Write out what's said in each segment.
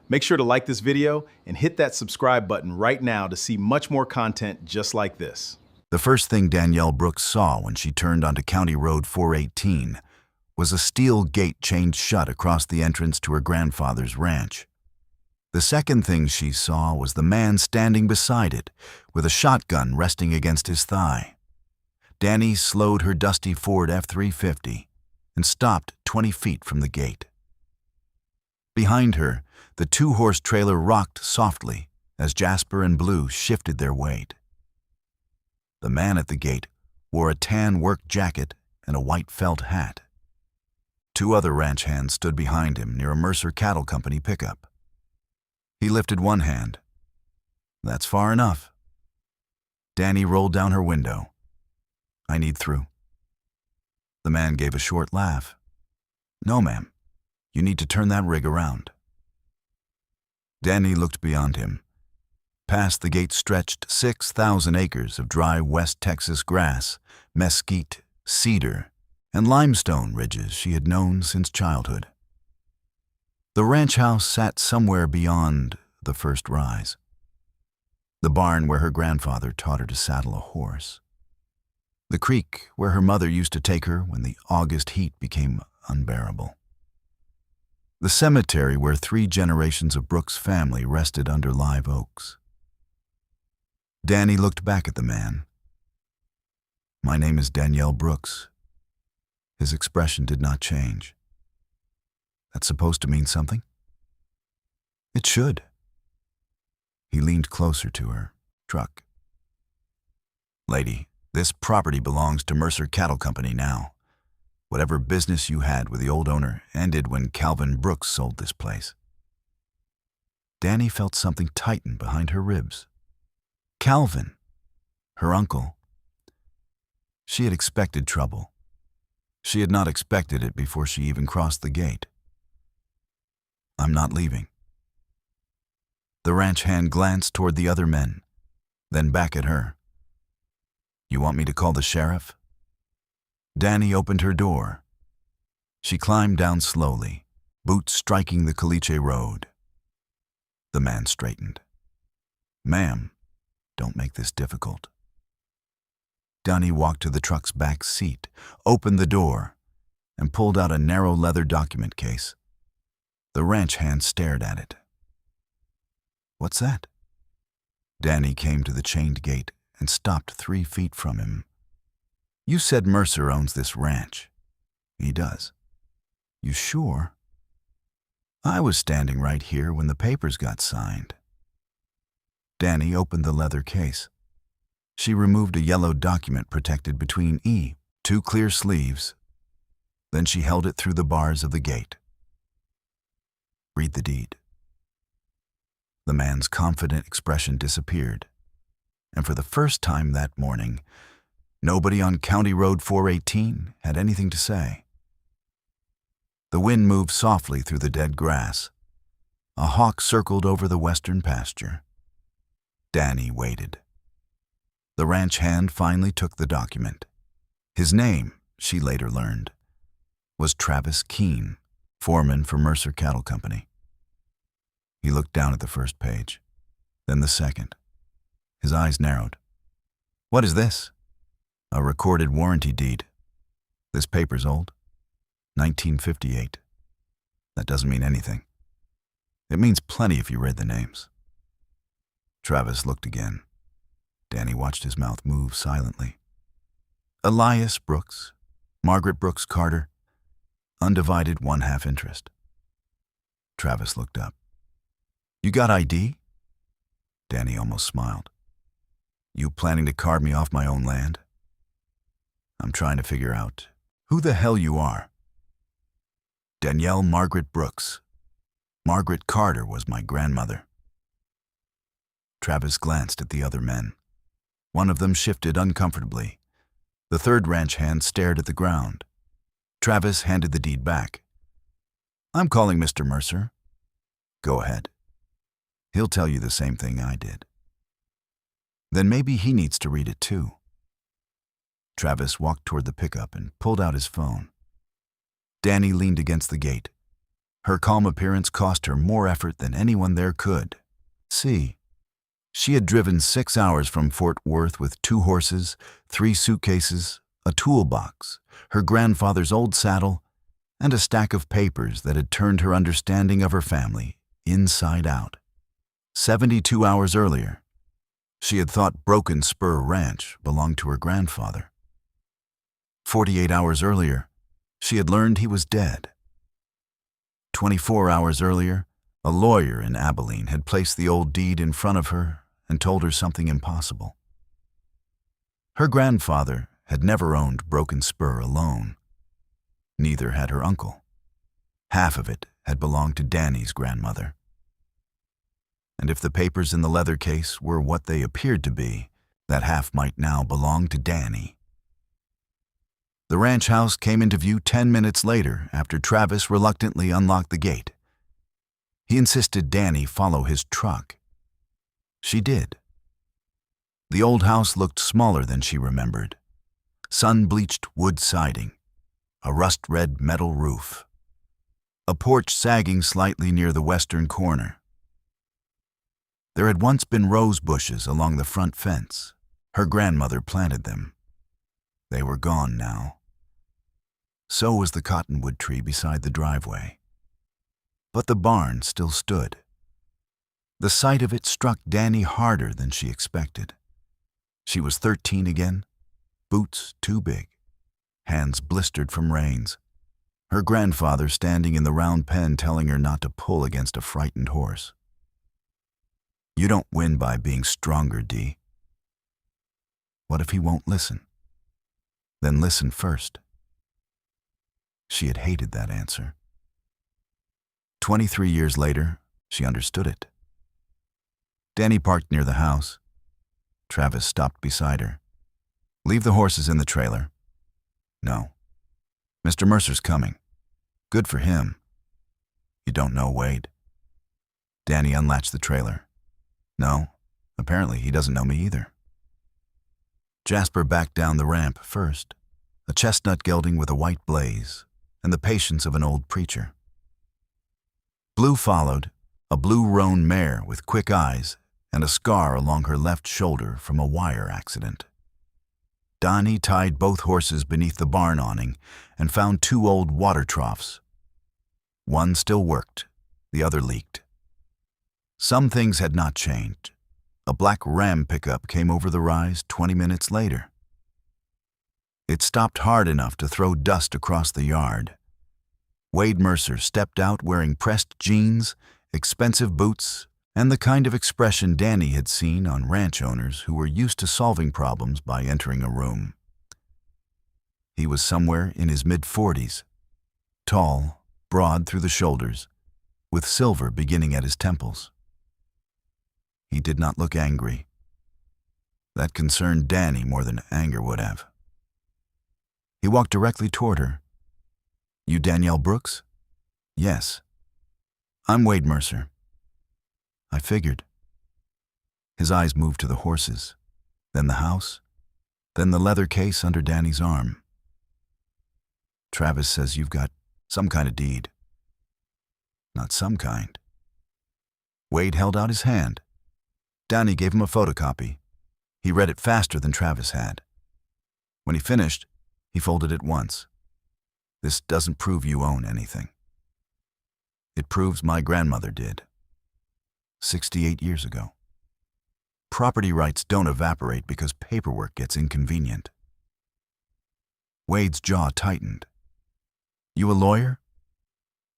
Make sure to like this video and hit that subscribe button right now to see much more content just like this. The first thing Danielle Brooks saw when she turned onto County Road 418 was a steel gate chained shut across the entrance to her grandfather's ranch. The second thing she saw was the man standing beside it, with a shotgun resting against his thigh. Danny slowed her dusty Ford F-350 and stopped 20 feet from the gate. Behind her, the two-horse trailer rocked softly as Jasper and Blue shifted their weight. The man at the gate wore a tan work jacket and a white felt hat. Two other ranch hands stood behind him near a Mercer Cattle Company pickup. He lifted one hand. "That's far enough." Danny rolled down her window. "I need through." The man gave a short laugh. "No, ma'am. You need to turn that rig around." Danny looked beyond him. Past the gate stretched 6,000 acres of dry West Texas grass, mesquite, cedar, and limestone ridges she had known since childhood. The ranch house sat somewhere beyond the first rise. The barn where her grandfather taught her to saddle a horse. The creek where her mother used to take her when the August heat became unbearable. The cemetery where 3 generations of Brooks' family rested under live oaks. Danny looked back at the man. "My name is Danielle Brooks." His expression did not change. "That's supposed to mean something?" "It should." He leaned closer to her, truck. "Lady, this property belongs to Mercer Cattle Company now. Whatever business you had with the old owner ended when Calvin Brooks sold this place." Danny felt something tighten behind her ribs. Calvin, her uncle. She had expected trouble. She had not expected it before she even crossed the gate. "I'm not leaving." The ranch hand glanced toward the other men, then back at her. "You want me to call the sheriff?" Danny opened her door. She climbed down slowly, boots striking the caliche road. The man straightened. "Ma'am, don't make this difficult." Danny walked to the truck's back seat, opened the door, and pulled out a narrow leather document case. The ranch hand stared at it. "What's that?" Danny came to the chained gate and stopped 3 feet from him. "You said Mercer owns this ranch." "He does." "You sure?" "I was standing right here when the papers got signed." Danny opened the leather case. She removed a yellow document protected between 2 clear sleeves. Then she held it through the bars of the gate. "Read the deed." The man's confident expression disappeared, and for the first time that morning, nobody on County Road 418 had anything to say. The wind moved softly through the dead grass. A hawk circled over the western pasture. Danny waited. The ranch hand finally took the document. His name, she later learned, was Travis Keene, foreman for Mercer Cattle Company. He looked down at the first page, then the second. His eyes narrowed. "What is this?" "A recorded warranty deed. This paper's old. 1958. That doesn't mean anything. It means plenty if you read the names." Travis looked again. Danny watched his mouth move silently. "Elias Brooks, Margaret Brooks Carter, undivided 1/2 interest." Travis looked up. "You got ID?" Danny almost smiled. "You planning to carve me off my own land?" "I'm trying to figure out who the hell you are." "Danielle Margaret Brooks. Margaret Carter was my grandmother." Travis glanced at the other men. One of them shifted uncomfortably. The third ranch hand stared at the ground. Travis handed the deed back. "I'm calling Mr. Mercer." "Go ahead. He'll tell you the same thing I did." "Then maybe he needs to read it too." Travis walked toward the pickup and pulled out his phone. Danny leaned against the gate. Her calm appearance cost her more effort than anyone there could. See, she had driven 6 hours from Fort Worth with 2 horses, 3 suitcases, a toolbox, her grandfather's old saddle, and a stack of papers that had turned her understanding of her family inside out. 72 hours earlier, she had thought Broken Spur Ranch belonged to her grandfather. 48 hours earlier, she had learned he was dead. 24 hours earlier, a lawyer in Abilene had placed the old deed in front of her and told her something impossible. Her grandfather had never owned Broken Spur alone. Neither had her uncle. Half of it had belonged to Danny's grandmother. And if the papers in the leather case were what they appeared to be, that half might now belong to Danny. The ranch house came into view 10 minutes later after Travis reluctantly unlocked the gate. He insisted Danny follow his truck. She did. The old house looked smaller than she remembered. Sun-bleached wood siding, a rust-red metal roof, a porch sagging slightly near the western corner. There had once been rose bushes along the front fence. Her grandmother planted them. They were gone now. So was the cottonwood tree beside the driveway. But the barn still stood. The sight of it struck Danny harder than she expected. She was 13 again, boots too big, hands blistered from rains. Her grandfather standing in the round pen telling her not to pull against a frightened horse. You don't win by being stronger, Dee. What if he won't listen? Then listen first. She had hated that answer. 23 years later, she understood it. Danny parked near the house. Travis stopped beside her. Leave the horses in the trailer. No. Mr. Mercer's coming. Good for him. You don't know Wade. Danny unlatched the trailer. No, apparently he doesn't know me either. Jasper backed down the ramp first, a chestnut gelding with a white blaze and the patience of an old preacher. Blue followed, a blue roan mare with quick eyes and a scar along her left shoulder from a wire accident. Donnie tied both horses beneath the barn awning and found 2 old water troughs. One still worked, the other leaked. Some things had not changed. A black Ram pickup came over the rise 20 minutes later. It stopped hard enough to throw dust across the yard. Wade Mercer stepped out wearing pressed jeans, expensive boots, and the kind of expression Danny had seen on ranch owners who were used to solving problems by entering a room. He was somewhere in his mid-40s, tall, broad through the shoulders, with silver beginning at his temples. He did not look angry. That concerned Danny more than anger would have. He walked directly toward her. You Danielle Brooks? Yes. I'm Wade Mercer. I figured. His eyes moved to the horses, then the house, then the leather case under Danny's arm. Travis says you've got some kind of deed. Not some kind. Wade held out his hand. Danny gave him a photocopy. He read it faster than Travis had. When he finished, he folded it once. This doesn't prove you own anything. It proves my grandmother did. 68 years ago. Property rights don't evaporate because paperwork gets inconvenient. Wade's jaw tightened. You a lawyer?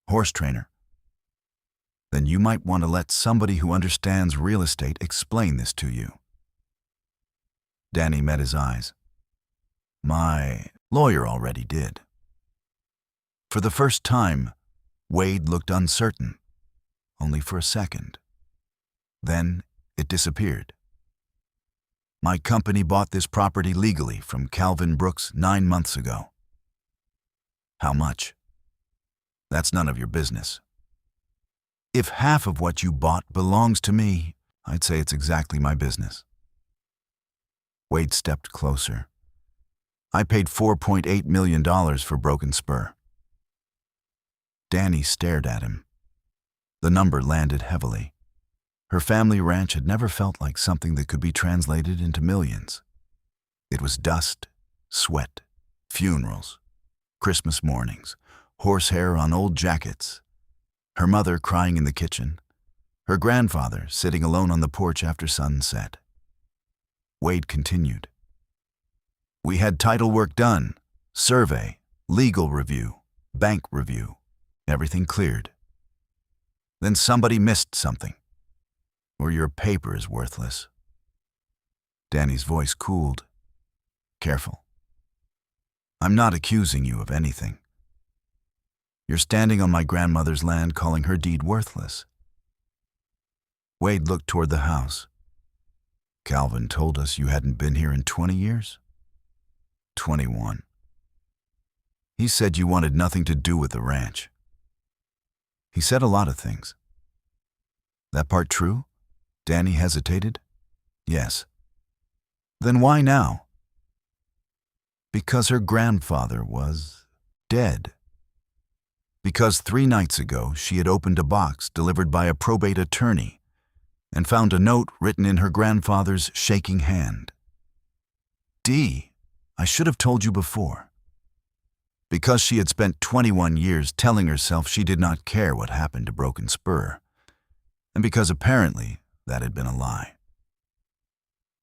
Horse trainer? Then you might want to let somebody who understands real estate explain this to you. Danny met his eyes. My lawyer already did. For the first time, Wade looked uncertain, only for a second. Then it disappeared. My company bought this property legally from Calvin Brooks 9 months ago. How much? That's none of your business. If half of what you bought belongs to me, I'd say it's exactly my business. Wade stepped closer. I paid $4.8 million for Broken Spur. Danny stared at him. The number landed heavily. Her family ranch had never felt like something that could be translated into millions. It was dust, sweat, funerals, Christmas mornings, horsehair on old jackets, her mother crying in the kitchen, her grandfather sitting alone on the porch after sunset. Wade continued. We had title work done, survey, legal review, bank review, everything cleared. Then somebody missed something, or your paper is worthless. Danny's voice cooled. Careful. I'm not accusing you of anything. You're standing on my grandmother's land calling her deed worthless. Wade looked toward the house. Calvin told us you hadn't been here in 20 years? 21. He said you wanted nothing to do with the ranch. He said a lot of things. That part true? Danny hesitated. Yes. Then why now? Because her grandfather was dead. Because 3 nights ago she had opened a box delivered by a probate attorney and found a note written in her grandfather's shaking hand. Dee, I should have told you before. Because she had spent 21 years telling herself she did not care what happened to Broken Spur, and because apparently that had been a lie.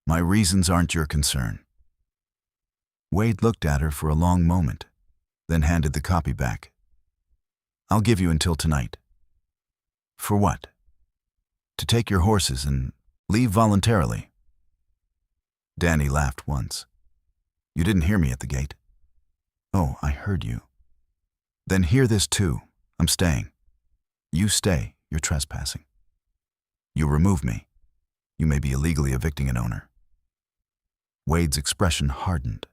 My reasons aren't your concern. Wade looked at her for a long moment, then handed the copy back. I'll give you until tonight. For what? To take your horses and leave voluntarily. Danny laughed once. You didn't hear me at the gate. Oh, I heard you. Then hear this too. I'm staying. You stay. You're trespassing. You remove me. You may be illegally evicting an owner. Wade's expression hardened.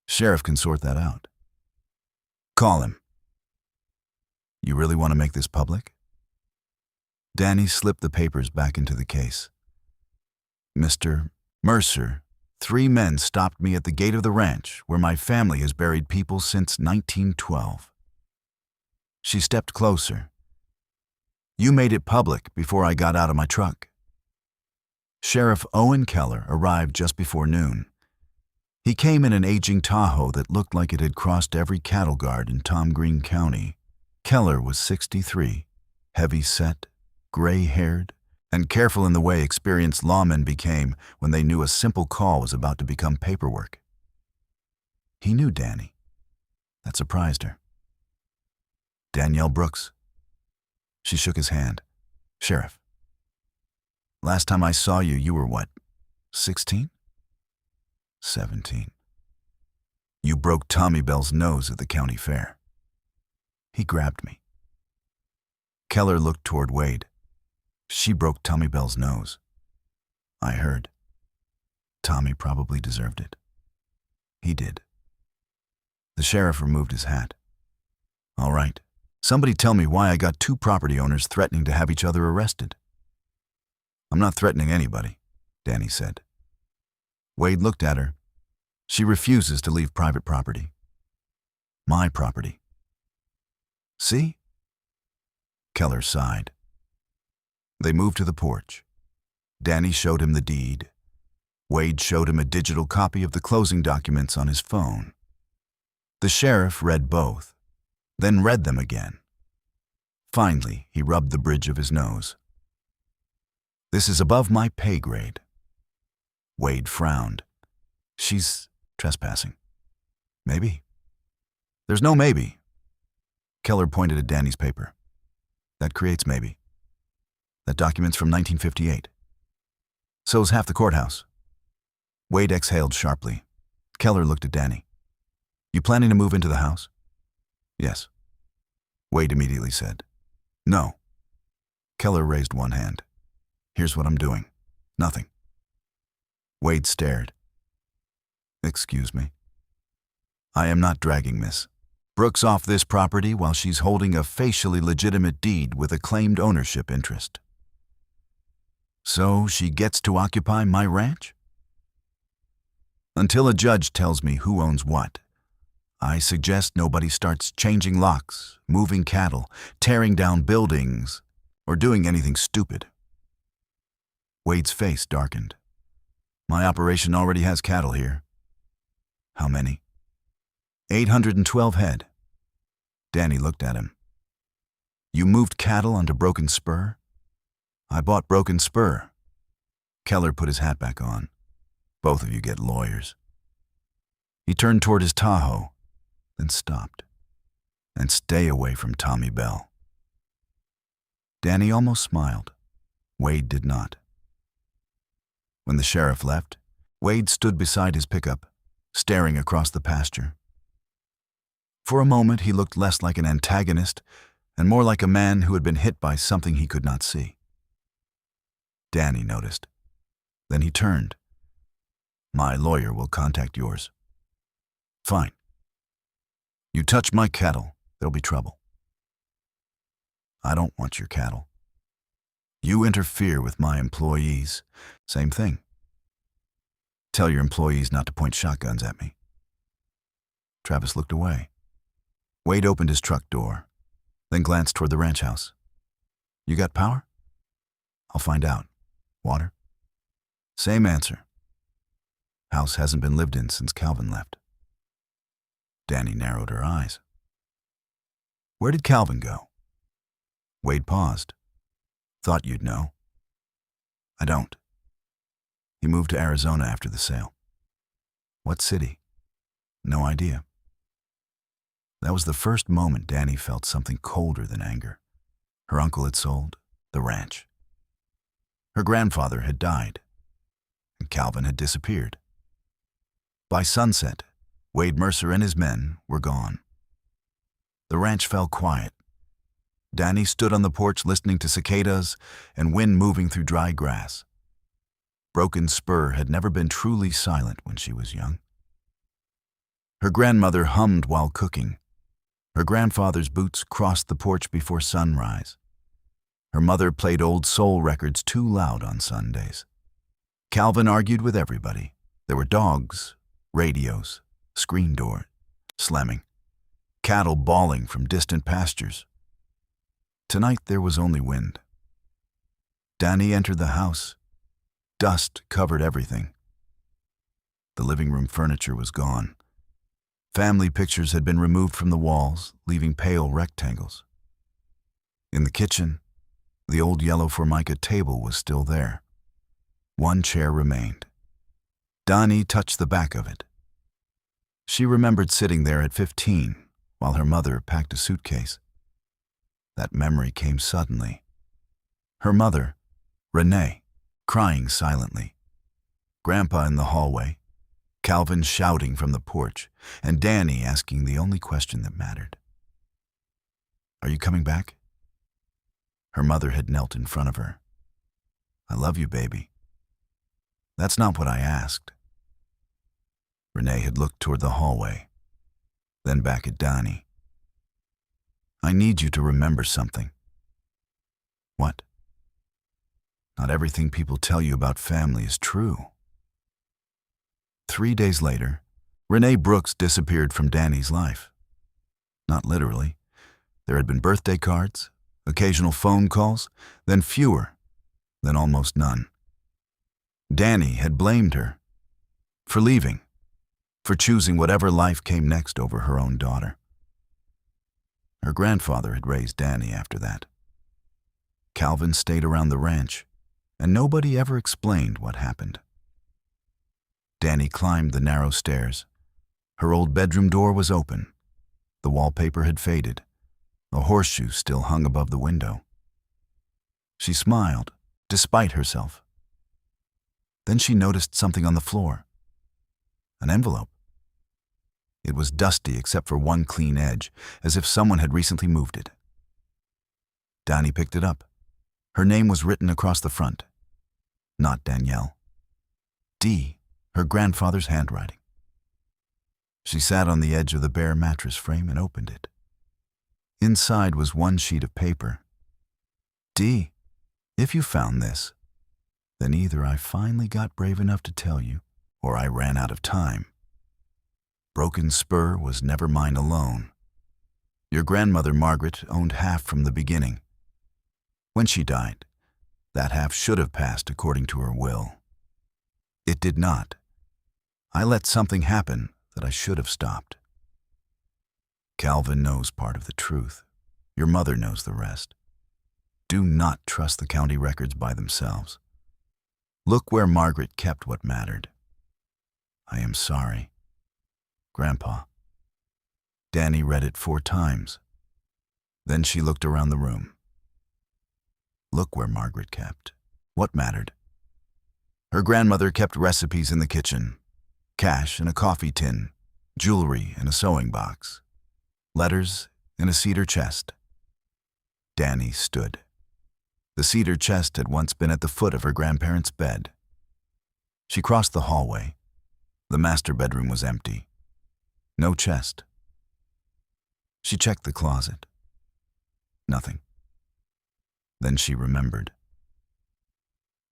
Sheriff can sort that out. Call him. You really want to make this public? Danny slipped the papers back into the case. Mr. Mercer, 3 men stopped me at the gate of the ranch where my family has buried people since 1912. She stepped closer. You made it public before I got out of my truck. Sheriff Owen Keller arrived just before noon. He came in an aging Tahoe that looked like it had crossed every cattle guard in Tom Green County. Keller was 63, heavy-set, gray-haired, and careful in the way experienced lawmen became when they knew a simple call was about to become paperwork. He knew Danny. That surprised her. Danielle Brooks. She shook his hand. Sheriff. Last time I saw you, you were what, 16? 17. You broke Tommy Bell's nose at the county fair. He grabbed me. Keller looked toward Wade. She broke Tommy Bell's nose. I heard. Tommy probably deserved it. He did. The sheriff removed his hat. All right. Somebody tell me why I got 2 property owners threatening to have each other arrested. I'm not threatening anybody, Danny said. Wade looked at her. She refuses to leave private property. My property. See? Keller sighed. They moved to the porch. Danny showed him the deed. Wade showed him a digital copy of the closing documents on his phone. The sheriff read both, then read them again. Finally, he rubbed the bridge of his nose. This is above my pay grade. Wade frowned. She's trespassing. Maybe. There's no maybe. Keller pointed at Danny's paper. That creates maybe. That document's from 1958. So's half the courthouse. Wade exhaled sharply. Keller looked at Danny. You planning to move into the house? Yes. Wade immediately said. No. Keller raised one hand. Here's what I'm doing. Nothing. Wade stared. Excuse me. I am not dragging Miss Brooks off this property while she's holding a facially legitimate deed with a claimed ownership interest. So she gets to occupy my ranch? Until a judge tells me who owns what, I suggest nobody starts changing locks, moving cattle, tearing down buildings, or doing anything stupid. Wade's face darkened. My operation already has cattle here. How many? 812 head. Danny looked at him. You moved cattle onto Broken Spur? I bought Broken Spur. Keller put his hat back on. Both of you get lawyers. He turned toward his Tahoe, then stopped. And stay away from Tommy Bell. Danny almost smiled. Wade did not. When the sheriff left, Wade stood beside his pickup, staring across the pasture. For a moment, he looked less like an antagonist and more like a man who had been hit by something he could not see. Danny noticed. Then he turned. My lawyer will contact yours. Fine. You touch my cattle, there'll be trouble. I don't want your cattle. You interfere with my employees. Same thing. Tell your employees not to point shotguns at me. Travis looked away. Wade opened his truck door, then glanced toward the ranch house. You got power? I'll find out. Water? Same answer. House hasn't been lived in since Calvin left. Danny narrowed her eyes. Where did Calvin go? Wade paused. Thought you'd know. I don't. He moved to Arizona after the sale. What city? No idea. That was the first moment Danny felt something colder than anger. Her uncle had sold the ranch. Her grandfather had died, and Calvin had disappeared. By sunset, Wade Mercer and his men were gone. The ranch fell quiet. Danny stood on the porch listening to cicadas and wind moving through dry grass. Broken Spur had never been truly silent when she was young. Her grandmother hummed while cooking. Her grandfather's boots crossed the porch before sunrise. Her mother played old soul records too loud on Sundays. Calvin argued with everybody. There were dogs, radios, screen doors, slamming, cattle bawling from distant pastures. Tonight there was only wind. Danny entered the house. Dust covered everything. The living room furniture was gone. Family pictures had been removed from the walls, leaving pale rectangles. In the kitchen, the old yellow Formica table was still there. One chair remained. Danny touched the back of it. She remembered sitting there at 15 while her mother packed a suitcase. That memory came suddenly. Her mother, Renee, crying silently. Grandpa in the hallway, Calvin shouting from the porch, and Danny asking the only question that mattered. Are you coming back? Her mother had knelt in front of her. I love you, baby. That's not what I asked. Renee had looked toward the hallway, then back at Danny. I need you to remember something. What? Not everything people tell you about family is true. 3 days later, Renee Brooks disappeared from Danny's life. Not literally. There had been birthday cards, occasional phone calls, then fewer, then almost none. Danny had blamed her for leaving, for choosing whatever life came next over her own daughter. Her grandfather had raised Danny after that. Calvin stayed around the ranch, and nobody ever explained what happened. Danny climbed the narrow stairs. Her old bedroom door was open. The wallpaper had faded. A horseshoe still hung above the window. She smiled, despite herself. Then she noticed something on the floor. An envelope. It was dusty except for one clean edge, as if someone had recently moved it. Danny picked it up. Her name was written across the front. Not Danielle. D, her grandfather's handwriting. She sat on the edge of the bare mattress frame and opened it. Inside was one sheet of paper. D, if you found this, then either I finally got brave enough to tell you, or I ran out of time. Broken Spur was never mine alone. Your grandmother, Margaret, owned half from the beginning. When she died, that half should have passed according to her will. It did not. I let something happen that I should have stopped. Calvin knows part of the truth. Your mother knows the rest. Do not trust the county records by themselves. Look where Margaret kept what mattered. I am sorry. Grandpa. Danny read it 4 times. Then she looked around the room. Look where Margaret kept what mattered. Her grandmother kept recipes in the kitchen, cash in a coffee tin, jewelry in a sewing box, letters in a cedar chest. Danny stood. The cedar chest had once been at the foot of her grandparents' bed. She crossed the hallway. The master bedroom was empty. No chest. She checked the closet. Nothing. Then she remembered.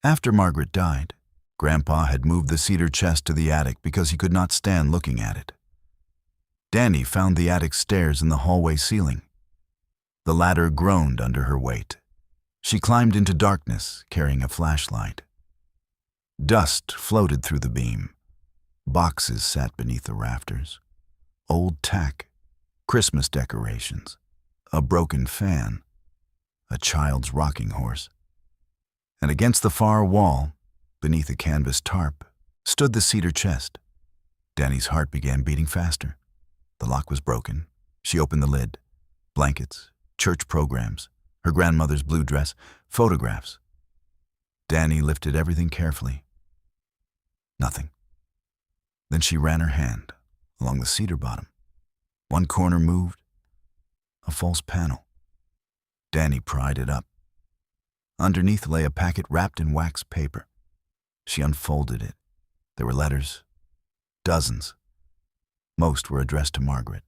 After Margaret died, Grandpa had moved the cedar chest to the attic because he could not stand looking at it. Danny found the attic stairs in the hallway ceiling. The ladder groaned under her weight. She climbed into darkness, carrying a flashlight. Dust floated through the beam. Boxes sat beneath the rafters. Old tack, Christmas decorations, a broken fan, a child's rocking horse. And against the far wall, beneath a canvas tarp, stood the cedar chest. Danny's heart began beating faster. The lock was broken. She opened the lid. Blankets, church programs, her grandmother's blue dress, photographs. Danny lifted everything carefully. Nothing. Then she ran her hand along the cedar bottom. One corner moved, a false panel. Danny pried it up. Underneath lay a packet wrapped in wax paper. She unfolded it. There were letters, dozens. Most were addressed to Margaret.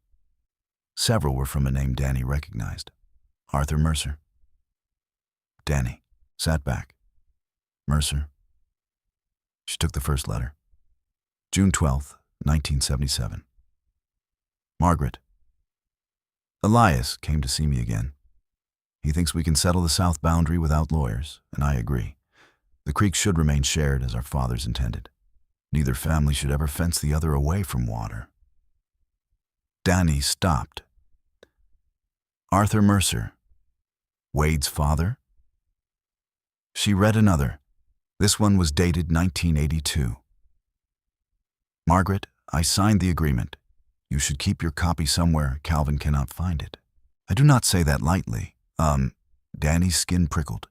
Several were from a name Danny recognized, Arthur Mercer. Danny sat back. Mercer. She took the first letter. June 12th, 1977. Margaret. Elias came to see me again. He thinks we can settle the south boundary without lawyers, and I agree. The creek should remain shared as our fathers intended. Neither family should ever fence the other away from water. Danny stopped. Arthur Mercer. Wade's father? She read another. This one was dated 1982. Margaret, I signed the agreement. You should keep your copy somewhere Calvin cannot find it. I do not say that lightly. Danny's skin prickled.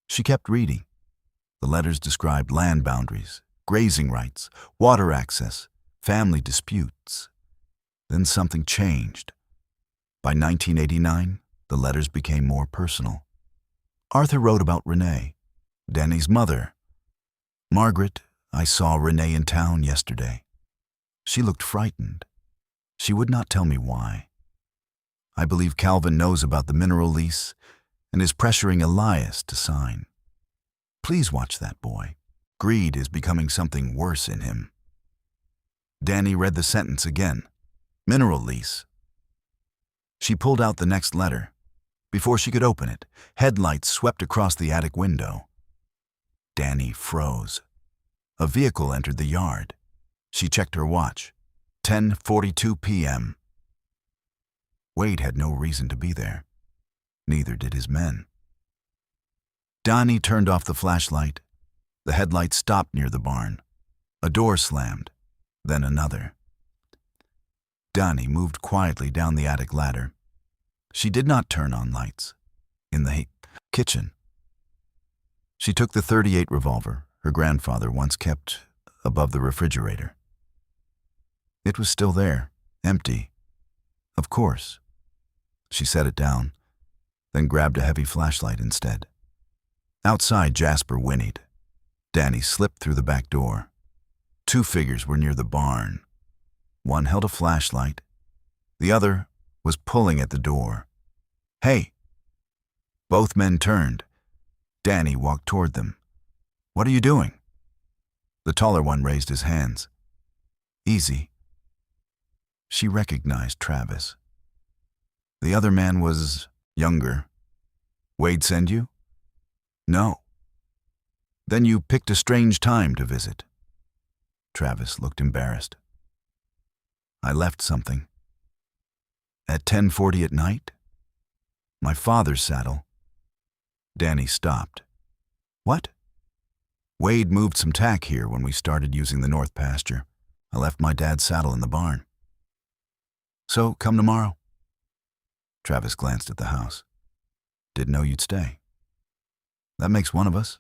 She kept reading. The letters described land boundaries, grazing rights, water access, family disputes. Then something changed. By 1989, the letters became more personal. Arthur wrote about Renee, Danny's mother. Margaret, I saw Renee in town yesterday. She looked frightened. She would not tell me why. I believe Calvin knows about the mineral lease and is pressuring Elias to sign. Please watch that boy. Greed is becoming something worse in him. Danny read the sentence again. Mineral lease. She pulled out the next letter. Before she could open it, headlights swept across the attic window. Danny froze. A vehicle entered the yard. She checked her watch. 10:42 p.m. Wade had no reason to be there. Neither did his men. Danny turned off the flashlight. The headlight stopped near the barn. A door slammed, then another. Danny moved quietly down the attic ladder. She did not turn on lights. In the kitchen, she took the .38 revolver her grandfather once kept above the refrigerator. It was still there, empty. Of course. She set it down, then grabbed a heavy flashlight instead. Outside, Jasper whinnied. Danny slipped through the back door. 2 figures were near the barn. One held a flashlight. The other was pulling at the door. Hey! Both men turned. Danny walked toward them. What are you doing? The taller one raised his hands. Easy. She recognized Travis. The other man was younger. Wade send you? No. Then you picked a strange time to visit. Travis looked embarrassed. I left something. At 10:40 at night? My father's saddle. Danny stopped. What? Wade moved some tack here when we started using the north pasture. I left my dad's saddle in the barn. So, come tomorrow. Travis glanced at the house. Didn't know you'd stay. That makes one of us.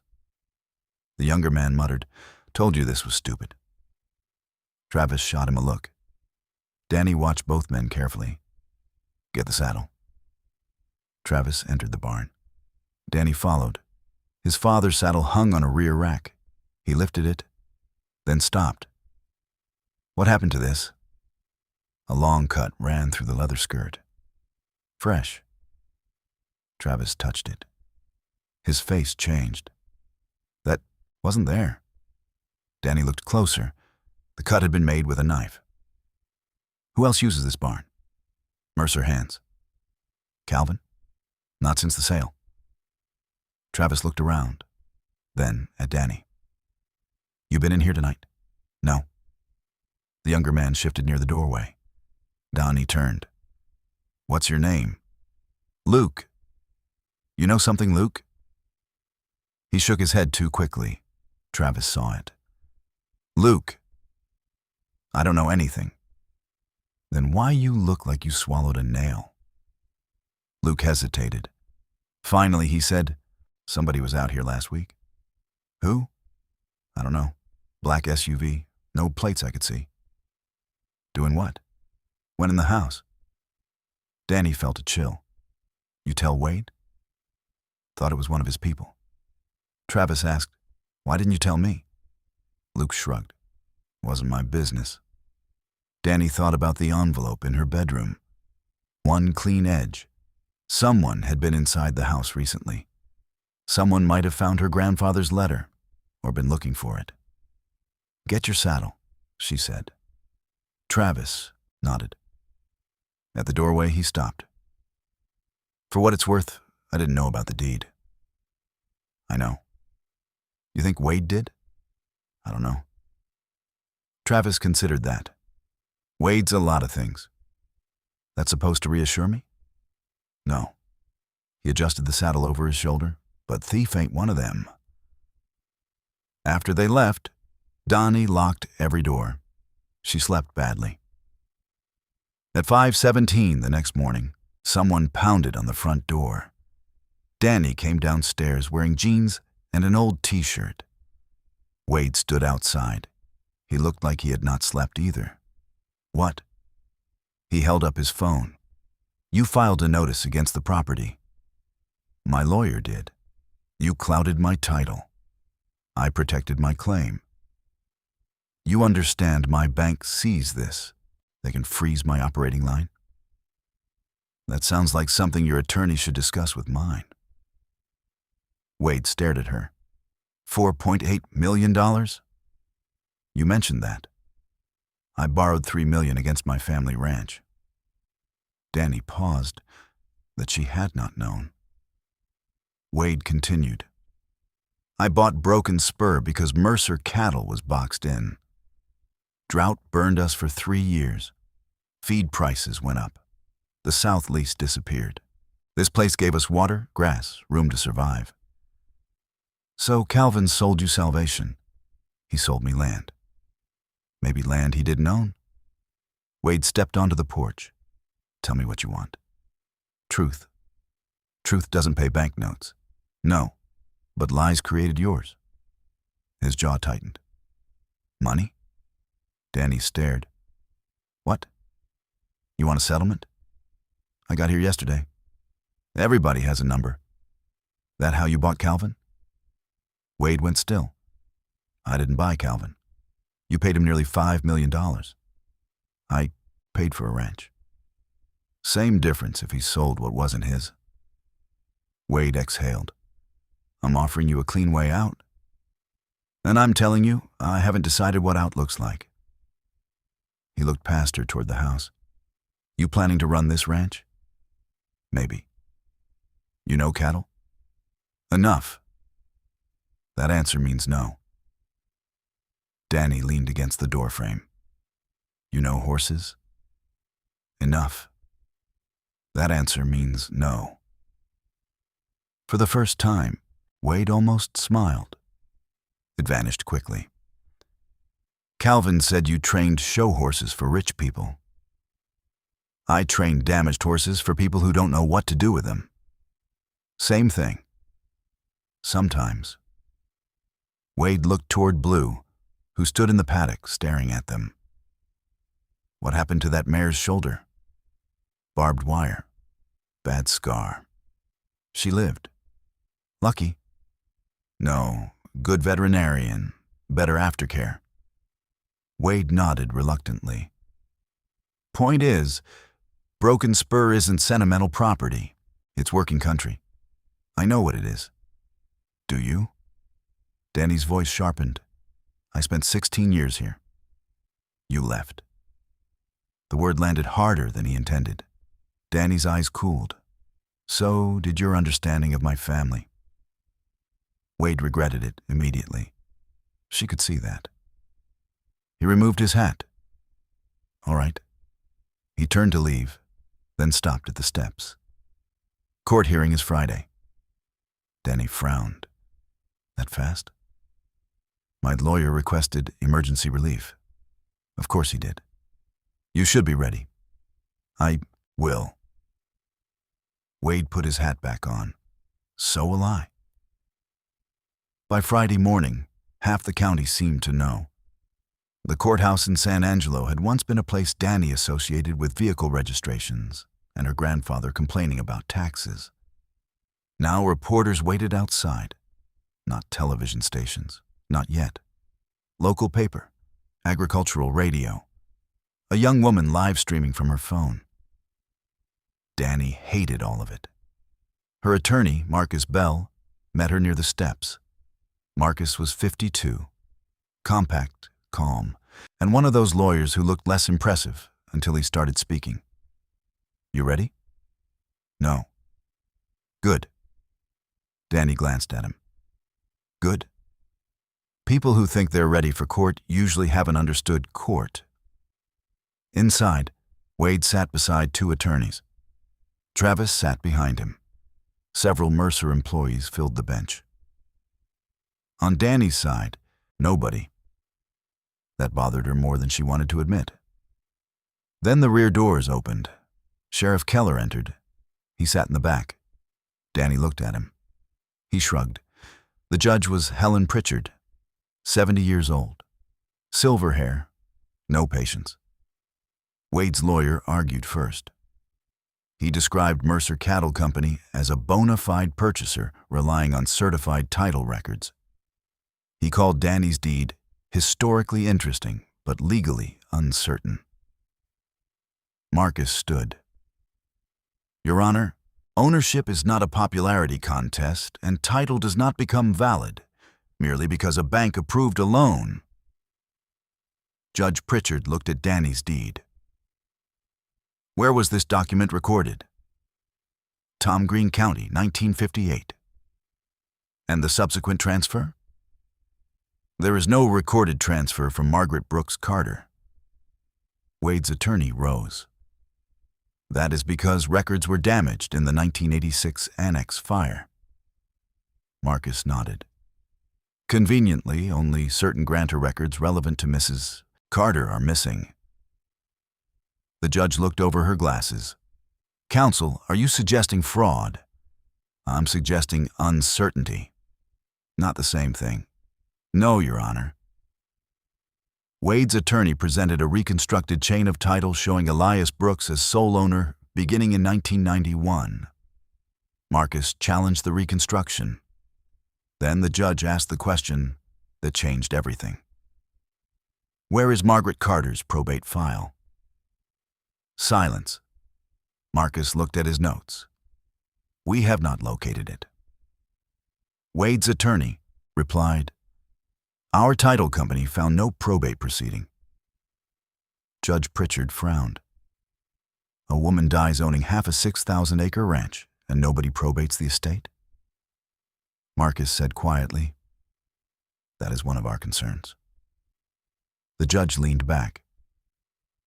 The younger man muttered, Told you this was stupid. Travis shot him a look. Danny watched both men carefully. Get the saddle. Travis entered the barn. Danny followed. His father's saddle hung on a rear rack. He lifted it, then stopped. What happened to this? A long cut ran through the leather skirt. Fresh. Travis touched it. His face changed. That wasn't there. Danny looked closer. The cut had been made with a knife. Who else uses this barn? Mercer hands. Calvin? Not since the sale. Travis looked around, then at Danny. You been in here tonight? No. The younger man shifted near the doorway. Donnie turned. What's your name? Luke. You know something, Luke? He shook his head too quickly. Travis saw it. Luke. I don't know anything. Then why you look like you swallowed a nail? Luke hesitated. Finally, he said, Somebody was out here last week. Who? I don't know. Black SUV. No plates I could see. Doing what? Went in the house. Danny felt a chill. You tell Wade? Thought it was one of his people. Travis asked, Why didn't you tell me? Luke shrugged. Wasn't my business. Danny thought about the envelope in her bedroom. One clean edge. Someone had been inside the house recently. Someone might have found her grandfather's letter, or been looking for it. Get your saddle, she said. Travis nodded. At the doorway, he stopped. For what it's worth, I didn't know about the deed. I know. You think Wade did? I don't know. Travis considered that. Wade's a lot of things. That's supposed to reassure me? No. He adjusted the saddle over his shoulder, but thief ain't one of them. After they left, Donnie locked every door. She slept badly. At 5:17 the next morning, someone pounded on the front door. Danny came downstairs wearing jeans and an old t-shirt. Wade stood outside. He looked like he had not slept either. What? He held up his phone. You filed a notice against the property. My lawyer did. You clouded my title. I protected my claim. You understand my bank sees this. They can freeze my operating line. That sounds like something your attorney should discuss with mine. Wade stared at her. $4.8 million? You mentioned that. I borrowed $3 million against my family ranch. Danny paused, that she had not known. Wade continued. I bought Broken Spur because Mercer cattle was boxed in. Drought burned us for 3 years. Feed prices went up. The South lease disappeared. This place gave us water, grass, room to survive. So Calvin sold you salvation. He sold me land. Maybe land he didn't own. Wade stepped onto the porch. Tell me what you want. Truth. Truth doesn't pay banknotes. No, but lies created yours. His jaw tightened. Money? Danny stared. What? You want a settlement? I got here yesterday. Everybody has a number. That how you bought Calvin? Wade went still. I didn't buy Calvin. You paid him nearly $5 million. I paid for a ranch. Same difference if he sold what wasn't his. Wade exhaled. I'm offering you a clean way out. And I'm telling you, I haven't decided what out looks like. He looked past her toward the house. You planning to run this ranch? Maybe. You know cattle? Enough. That answer means no. Danny leaned against the doorframe. You know horses? Enough. That answer means no. For the first time, Wade almost smiled. It vanished quickly. Calvin said you trained show horses for rich people. I trained damaged horses for people who don't know what to do with them. Same thing. Sometimes. Wade looked toward Blue, who stood in the paddock staring at them. What happened to that mare's shoulder? Barbed wire. Bad scar. She lived. Lucky. No, good veterinarian, better aftercare. Wade nodded reluctantly. Point is, broken spur isn't sentimental property. It's working country. I know what it is. Do you? Danny's voice sharpened. I spent 16 years here. You left. The word landed harder than he intended. Danny's eyes cooled. So did your understanding of my family. Wade regretted it immediately. She could see that. He removed his hat. All right. He turned to leave, then stopped at the steps. Court hearing is Friday. Danny frowned. That fast? My lawyer requested emergency relief. Of course he did. You should be ready. I will. Wade put his hat back on. So will I. By Friday morning, half the county seemed to know. The courthouse in San Angelo had once been a place Danny associated with vehicle registrations and her grandfather complaining about taxes. Now reporters waited outside. Not television stations, not yet. Local paper, agricultural radio. A young woman live streaming from her phone. Danny hated all of it. Her attorney, Marcus Bell, met her near the steps. Marcus was 52, compact, calm, and one of those lawyers who looked less impressive until he started speaking. You ready? No. Good. Danny glanced at him. Good. People who think they're ready for court usually haven't understood court. Inside, Wade sat beside two attorneys. Travis sat behind him. Several Mercer employees filled the bench. On Danny's side, nobody. That bothered her more than she wanted to admit. Then the rear doors opened. Sheriff Keller entered. He sat in the back. Danny looked at him. He shrugged. The judge was Helen Pritchard, 70 years old. Silver hair, no patience. Wade's lawyer argued first. He described Mercer Cattle Company as a bona fide purchaser relying on certified title records. He called Danny's deed historically interesting, but legally uncertain. Marcus stood. Your Honor, ownership is not a popularity contest, and title does not become valid merely because a bank approved a loan. Judge Pritchard looked at Danny's deed. Where was this document recorded? Tom Green County, 1958. And the subsequent transfer? There is no recorded transfer from Margaret Brooks Carter. Wade's attorney rose. That is because records were damaged in the 1986 Annex fire. Marcus nodded. Conveniently, only certain grantor records relevant to Mrs. Carter are missing. The judge looked over her glasses. Counsel, are you suggesting fraud? I'm suggesting uncertainty. Not the same thing. No, Your Honor. Wade's attorney presented a reconstructed chain of title showing Elias Brooks as sole owner beginning in 1991. Marcus challenged the reconstruction. Then the judge asked the question that changed everything. Where is Margaret Carter's probate file? Silence. Marcus looked at his notes. We have not located it. Wade's attorney replied, Our title company found no probate proceeding. Judge Pritchard frowned. A woman dies owning half a 6,000-acre ranch, and nobody probates the estate? Marcus said quietly, That is one of our concerns. The judge leaned back.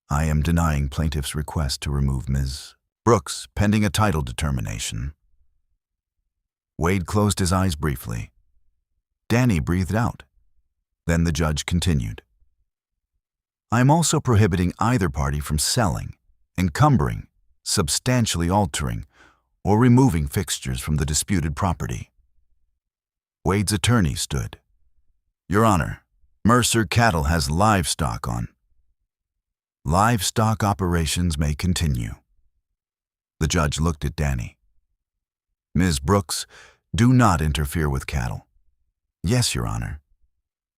I am denying plaintiff's request to remove Ms. Brooks pending a title determination. Wade closed his eyes briefly. Danny breathed out. Then the judge continued. I am also prohibiting either party from selling, encumbering, substantially altering, or removing fixtures from the disputed property. Wade's attorney stood. Your Honor, Mercer Cattle has livestock on. Livestock operations may continue. The judge looked at Danny. Ms. Brooks, do not interfere with cattle. Yes, Your Honor.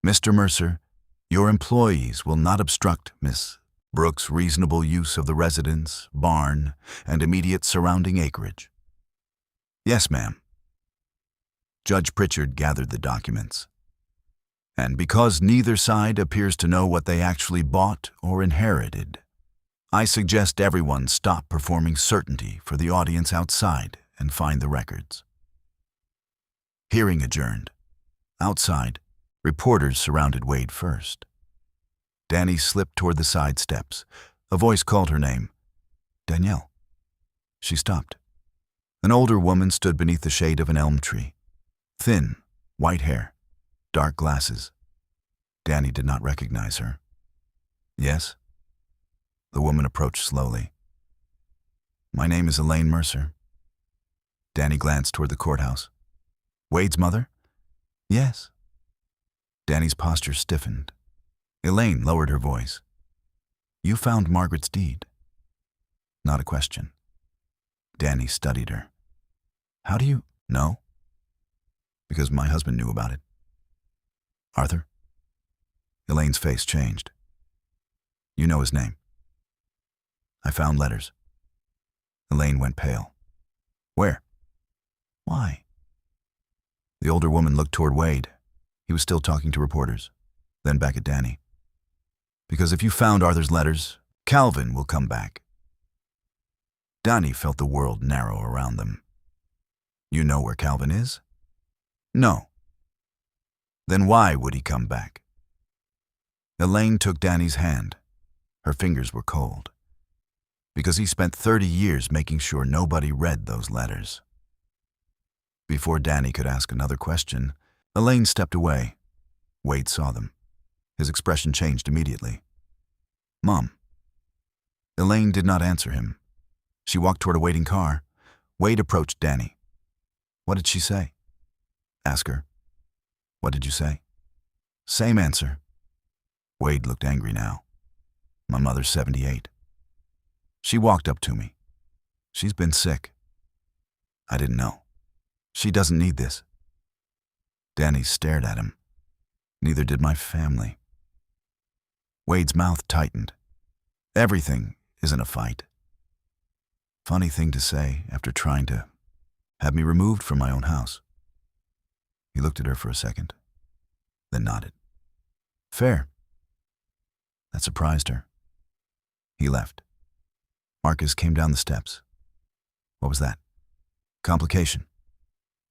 Mr. Mercer, your employees will not obstruct Miss Brooks' reasonable use of the residence, barn, and immediate surrounding acreage. Yes, ma'am. Judge Pritchard gathered the documents. And because neither side appears to know what they actually bought or inherited, I suggest everyone stop performing certainty for the audience outside and find the records. Hearing adjourned. Outside, reporters surrounded Wade first. Danny slipped toward the side steps. A voice called her name. Danielle. She stopped. An older woman stood beneath the shade of an elm tree. Thin, white hair, dark glasses. Danny did not recognize her. Yes? The woman approached slowly. My name is Elaine Mercer. Danny glanced toward the courthouse. Wade's mother? Yes. Danny's posture stiffened. Elaine lowered her voice. You found Margaret's deed. Not a question. Danny studied her. How do you know? Because my husband knew about it. Arthur? Elaine's face changed. You know his name. I found letters. Elaine went pale. Where? Why? The older woman looked toward Wade. He was still talking to reporters, then back at Danny. Because if you found Arthur's letters, Calvin will come back. Danny felt the world narrow around them. You know where Calvin is? No. Then why would he come back? Elaine took Danny's hand. Her fingers were cold. Because he spent 30 years making sure nobody read those letters. Before Danny could ask another question, Elaine stepped away. Wade saw them. His expression changed immediately. Mom. Elaine did not answer him. She walked toward a waiting car. Wade approached Danny. What did she say? Ask her. What did you say? Same answer. Wade looked angry now. My mother's 78. She walked up to me. She's been sick. I didn't know. She doesn't need this. Danny stared at him. Neither did my family. Wade's mouth tightened. Everything isn't a fight. Funny thing to say after trying to have me removed from my own house. He looked at her for a second, then nodded. Fair. That surprised her. He left. Marcus came down the steps. What was that? Complication.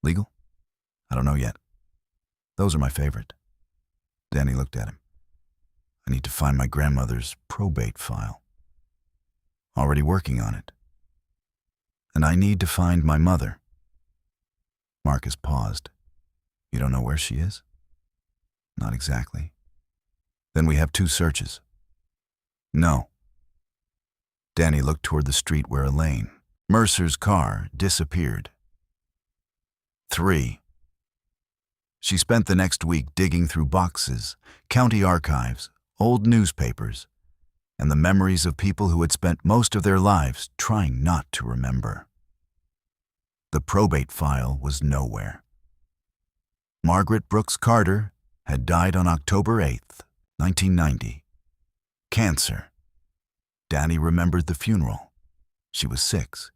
Legal? I don't know yet. Those are my favorite. Danny looked at him. I need to find my grandmother's probate file. Already working on it. And I need to find my mother. Marcus paused. You don't know where she is? Not exactly. Then we have 2 searches. No. Danny looked toward the street where Elaine, Mercer's car, disappeared. 3. She spent the next week digging through boxes, county archives, old newspapers, and the memories of people who had spent most of their lives trying not to remember. The probate file was nowhere. Margaret Brooks Carter had died on October 8th, 1990. Cancer. Danny remembered the funeral. She was 6.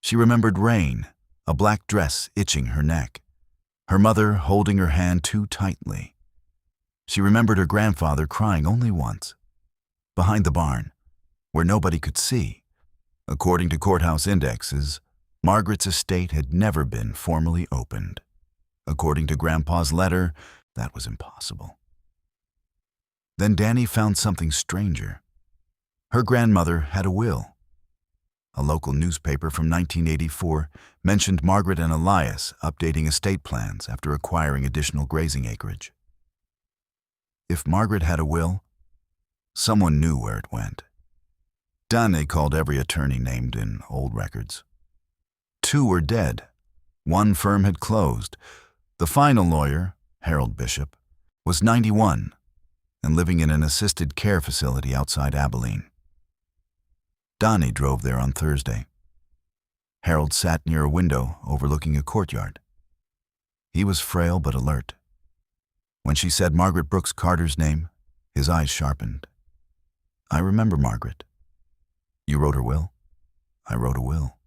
She remembered rain, a black dress itching her neck, her mother holding her hand too tightly. She remembered her grandfather crying only once, behind the barn, where nobody could see. According to courthouse indexes, Margaret's estate had never been formally opened. According to Grandpa's letter, That was impossible. Then Danny found something stranger. Her grandmother had a will. A local newspaper from 1984 mentioned Margaret and Elias updating estate plans after acquiring additional grazing acreage. If Margaret had a will, someone knew where it went. Danny called every attorney named in old records. 2 were dead. 1 firm had closed. The final lawyer, Harold Bishop, was 91 and living in an assisted care facility outside Abilene. Donnie drove there on Thursday. Harold sat near a window overlooking a courtyard. He was frail but alert. When she said Margaret Brooks Carter's name, his eyes sharpened. "I remember Margaret. You wrote her will?" "I wrote a will."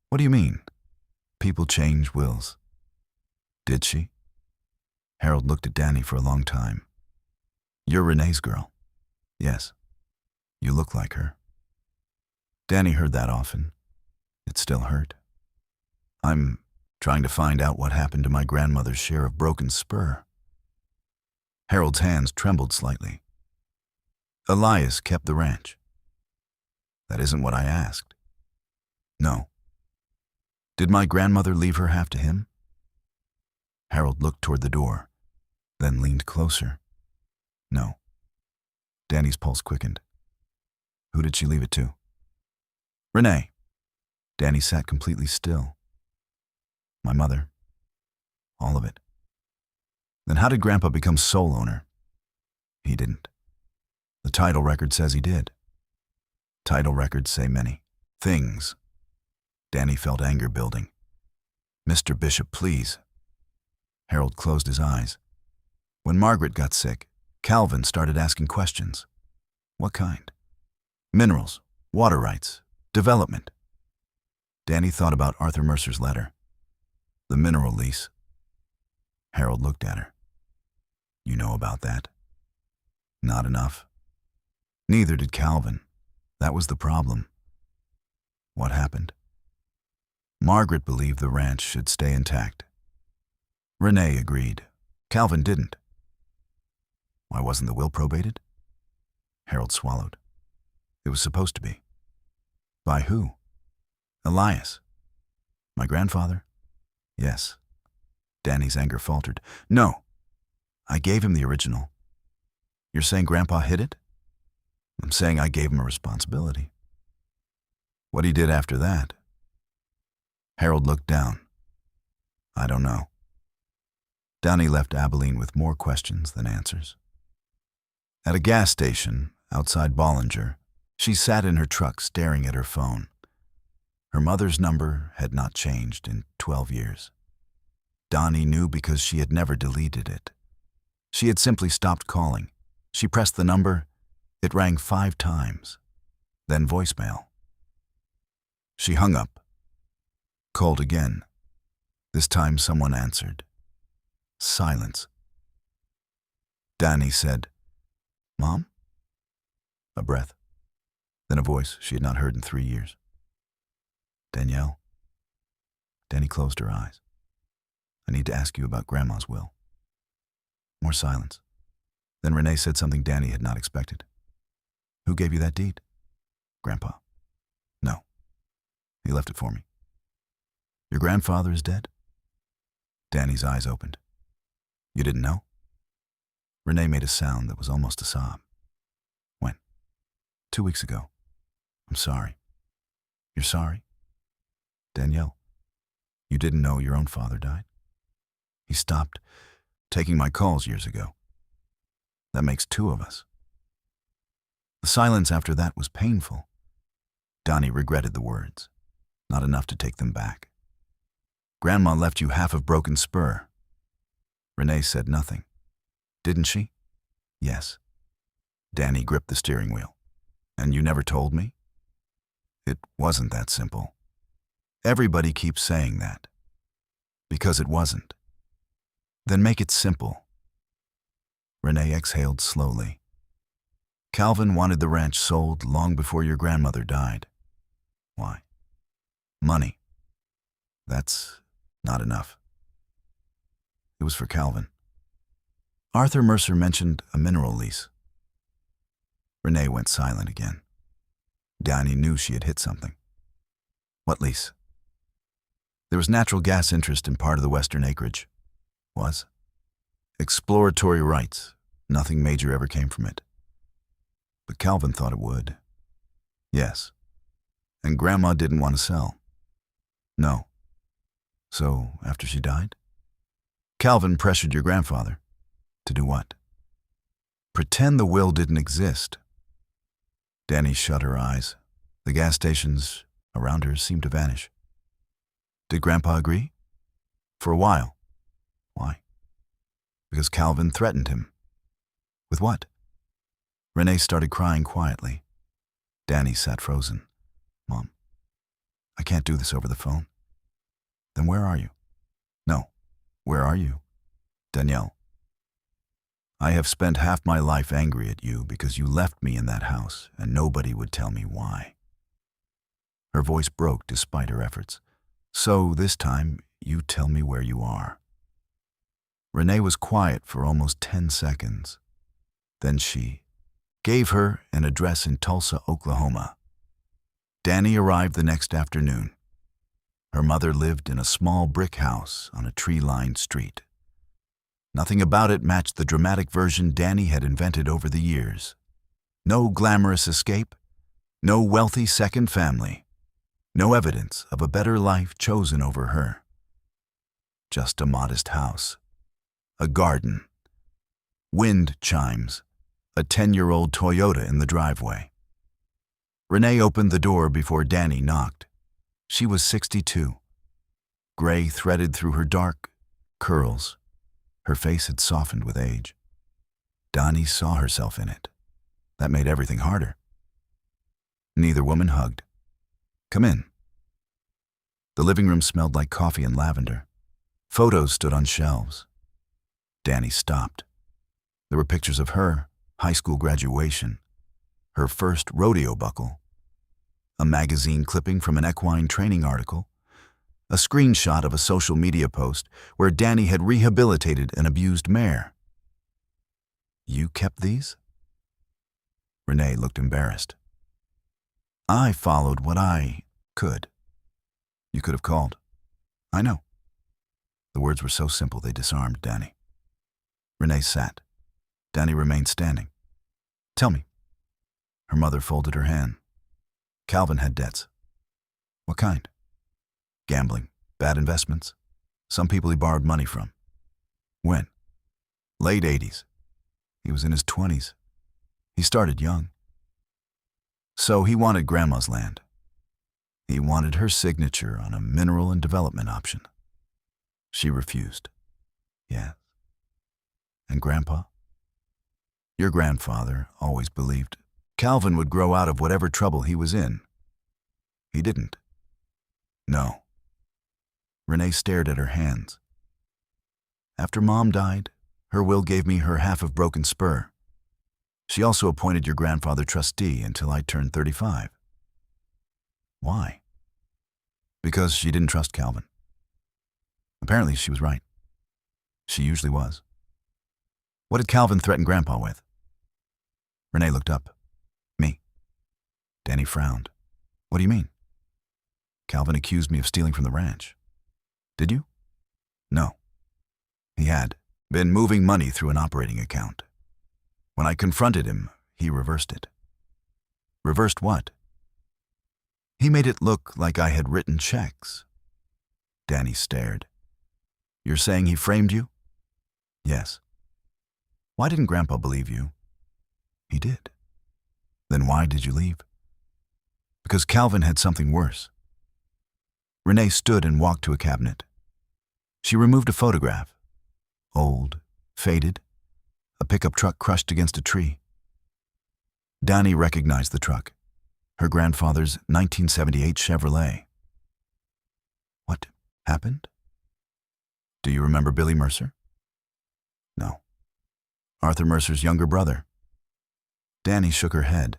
"What do you mean?" "People change wills." "Did she?" Harold looked at Danny for a long time. "You're Renee's girl." "Yes. You look like her." Danny heard that often. It still hurt. "I'm trying to find out what happened to my grandmother's share of broken spur." Harold's hands trembled slightly. "Elias kept the ranch." "That isn't what I asked." "No." "Did my grandmother leave her half to him?" Harold looked toward the door, then leaned closer. "No." Danny's pulse quickened. "Who did she leave it to?" "Renee." Danny sat completely still. "My mother. All of it." "Then how did Grandpa become sole owner?" "He didn't. The title record says he did." "Title records say many things." Danny felt anger building. "Mr. Bishop, please." Harold closed his eyes. "When Margaret got sick, Calvin started asking questions." "What kind?" "Minerals, water rights, development." Danny thought about Arthur Mercer's letter. "The mineral lease." Harold looked at her. "You know about that?" "Not enough." "Neither did Calvin. That was the problem." "What happened?" "Margaret believed the ranch should stay intact. Renee agreed. Calvin didn't." "Why wasn't the will probated?" Harold swallowed. "It was supposed to be." "By who?" "Elias." "My grandfather?" "Yes." Danny's anger faltered. "No. I gave him the original." "You're saying Grandpa hid it?" "I'm saying I gave him a responsibility." "What he did after that?" Harold looked down. "I don't know." Danny left Abilene with more questions than answers. At a gas station outside Bollinger, she sat in her truck staring at her phone. Her mother's number had not changed in 12 years. Donnie knew because she had never deleted it. She had simply stopped calling. She pressed the number. It rang 5 times. Then voicemail. She hung up. Called again. This time someone answered. Silence. Danny said, "Mom?" A breath. Then a voice she had not heard in 3 years. "Danielle?" Danny closed her eyes. "I need to ask you about Grandma's will." More silence. Then Renee said something Danny had not expected. "Who gave you that deed?" "Grandpa." "No. He left it for me." "Your grandfather is dead?" Danny's eyes opened. "You didn't know?" Renee made a sound that was almost a sob. "When?" 2 weeks ago. "I'm sorry." "You're sorry?" "Danielle, you didn't know your own father died?" "He stopped taking my calls years ago." "That makes 2 of us." The silence after that was painful. Donnie regretted the words, not enough to take them back. "Grandma left you half of Broken Spur." Renee said nothing. "Didn't she?" "Yes." Danny gripped the steering wheel. "And you never told me?" "It wasn't that simple." Everybody keeps saying that. Because it wasn't. Then make it simple. Renee exhaled slowly. "Calvin wanted the ranch sold long before your grandmother died." "Why?" "Money." "That's not enough." "It was for Calvin." Arthur Mercer mentioned a mineral lease. Renee went silent again. Danny knew she had hit something. What lease? There was natural gas interest in part of the western acreage. Was? Exploratory rights. Nothing major ever came from it. But Calvin thought it would. Yes. And Grandma didn't want to sell. No. So, after she died? Calvin pressured your grandfather. To do what? Pretend the will didn't exist. Danny shut her eyes. The gas stations around her seemed to vanish. Did Grandpa agree? For a while. Why? Because Calvin threatened him. With what? Renee started crying quietly. Danny sat frozen. Mom, I can't do this over the phone. Then where are you? No, where are you? Danielle. I have spent half my life angry at you because you left me in that house and nobody would tell me why. Her voice broke despite her efforts. So this time, you tell me where you are. Renee was quiet for almost 10 seconds. Then she gave her an address in Tulsa, Oklahoma. Danny arrived the next afternoon. Her mother lived in a small brick house on a tree-lined street. Nothing about it matched the dramatic version Danny had invented over the years. No glamorous escape, no wealthy second family, no evidence of a better life chosen over her. Just a modest house, a garden, wind chimes, a 10-year-old Toyota in the driveway. Renee opened the door before Danny knocked. She was 62. Gray threaded through her dark curls. Her face had softened with age. Danny saw herself in it. That made everything harder. Neither woman hugged. Come in. The living room smelled like coffee and lavender. Photos stood on shelves. Danny stopped. There were pictures of her, high school graduation, her first rodeo buckle, a magazine clipping from an equine training article, a screenshot of a social media post where Danny had rehabilitated an abused mare. You kept these? Renee looked embarrassed. I followed what I could. You could have called. I know. The words were so simple they disarmed Danny. Renee sat. Danny remained standing. Tell me. Her mother folded her hand. Calvin had debts. What kind? Gambling, bad investments. Some people he borrowed money from. When? Late 80s. He was in his 20s. He started young. So he wanted Grandma's land. He wanted her signature on a mineral and development option. She refused. Yes. And Grandpa? Your grandfather always believed Calvin would grow out of whatever trouble he was in. He didn't. No. Renee stared at her hands. After Mom died, her will gave me her half of Broken Spur. She also appointed your grandfather trustee until I turned 35. Why? Because she didn't trust Calvin. Apparently she was right. She usually was. What did Calvin threaten Grandpa with? Renee looked up. Me. Danny frowned. What do you mean? Calvin accused me of stealing from the ranch. Did you? No. He had been moving money through an operating account. When I confronted him, he reversed it. Reversed what? He made it look like I had written checks. Danny stared. You're saying he framed you? Yes. Why didn't Grandpa believe you? He did. Then why did you leave? Because Calvin had something worse. Renee stood and walked to a cabinet. She removed a photograph. Old, faded, a pickup truck crushed against a tree. Danny recognized the truck. Her grandfather's 1978 Chevrolet. What happened? Do you remember Billy Mercer? No. Arthur Mercer's younger brother. Danny shook her head.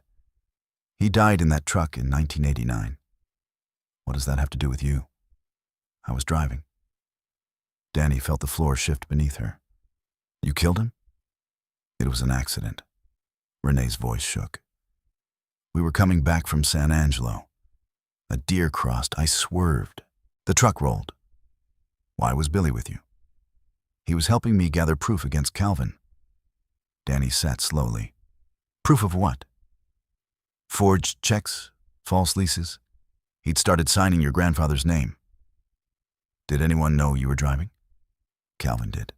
He died in that truck in 1989. What does that have to do with you? I was driving. Danny felt the floor shift beneath her. You killed him? It was an accident. Renee's voice shook. We were coming back from San Angelo. A deer crossed. I swerved. The truck rolled. Why was Billy with you? He was helping me gather proof against Calvin. Danny sat slowly. Proof of what? Forged checks, false leases. He'd started signing your grandfather's name. Did anyone know you were driving? Calvin did.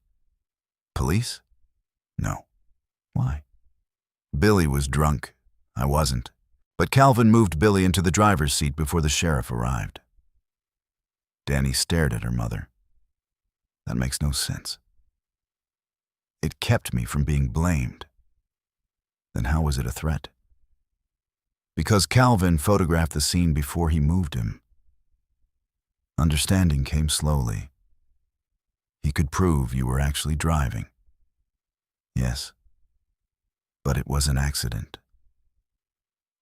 Police? No. Why? Billy was drunk. I wasn't. But Calvin moved Billy into the driver's seat before the sheriff arrived. Danny stared at her mother. That makes no sense. It kept me from being blamed. Then how was it a threat? Because Calvin photographed the scene before he moved him. Understanding came slowly. He could prove you were actually driving. Yes. But it was an accident.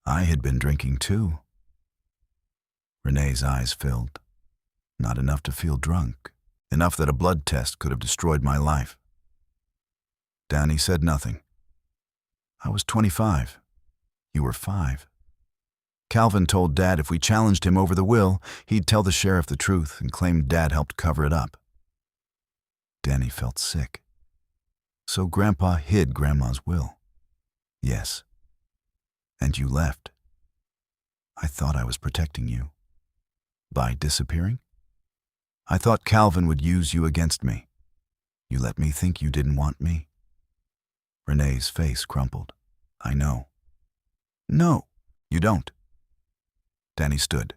I had been drinking too. Renee's eyes filled. Not enough to feel drunk. Enough that a blood test could have destroyed my life. Danny said nothing. I was 25. You were 5. Calvin told Dad if we challenged him over the will, he'd tell the sheriff the truth and claim Dad helped cover it up. Danny felt sick. So Grandpa hid Grandma's will. Yes. And you left. I thought I was protecting you. By disappearing? I thought Calvin would use you against me. You let me think you didn't want me. Renee's face crumpled. I know. No, you don't. Danny stood.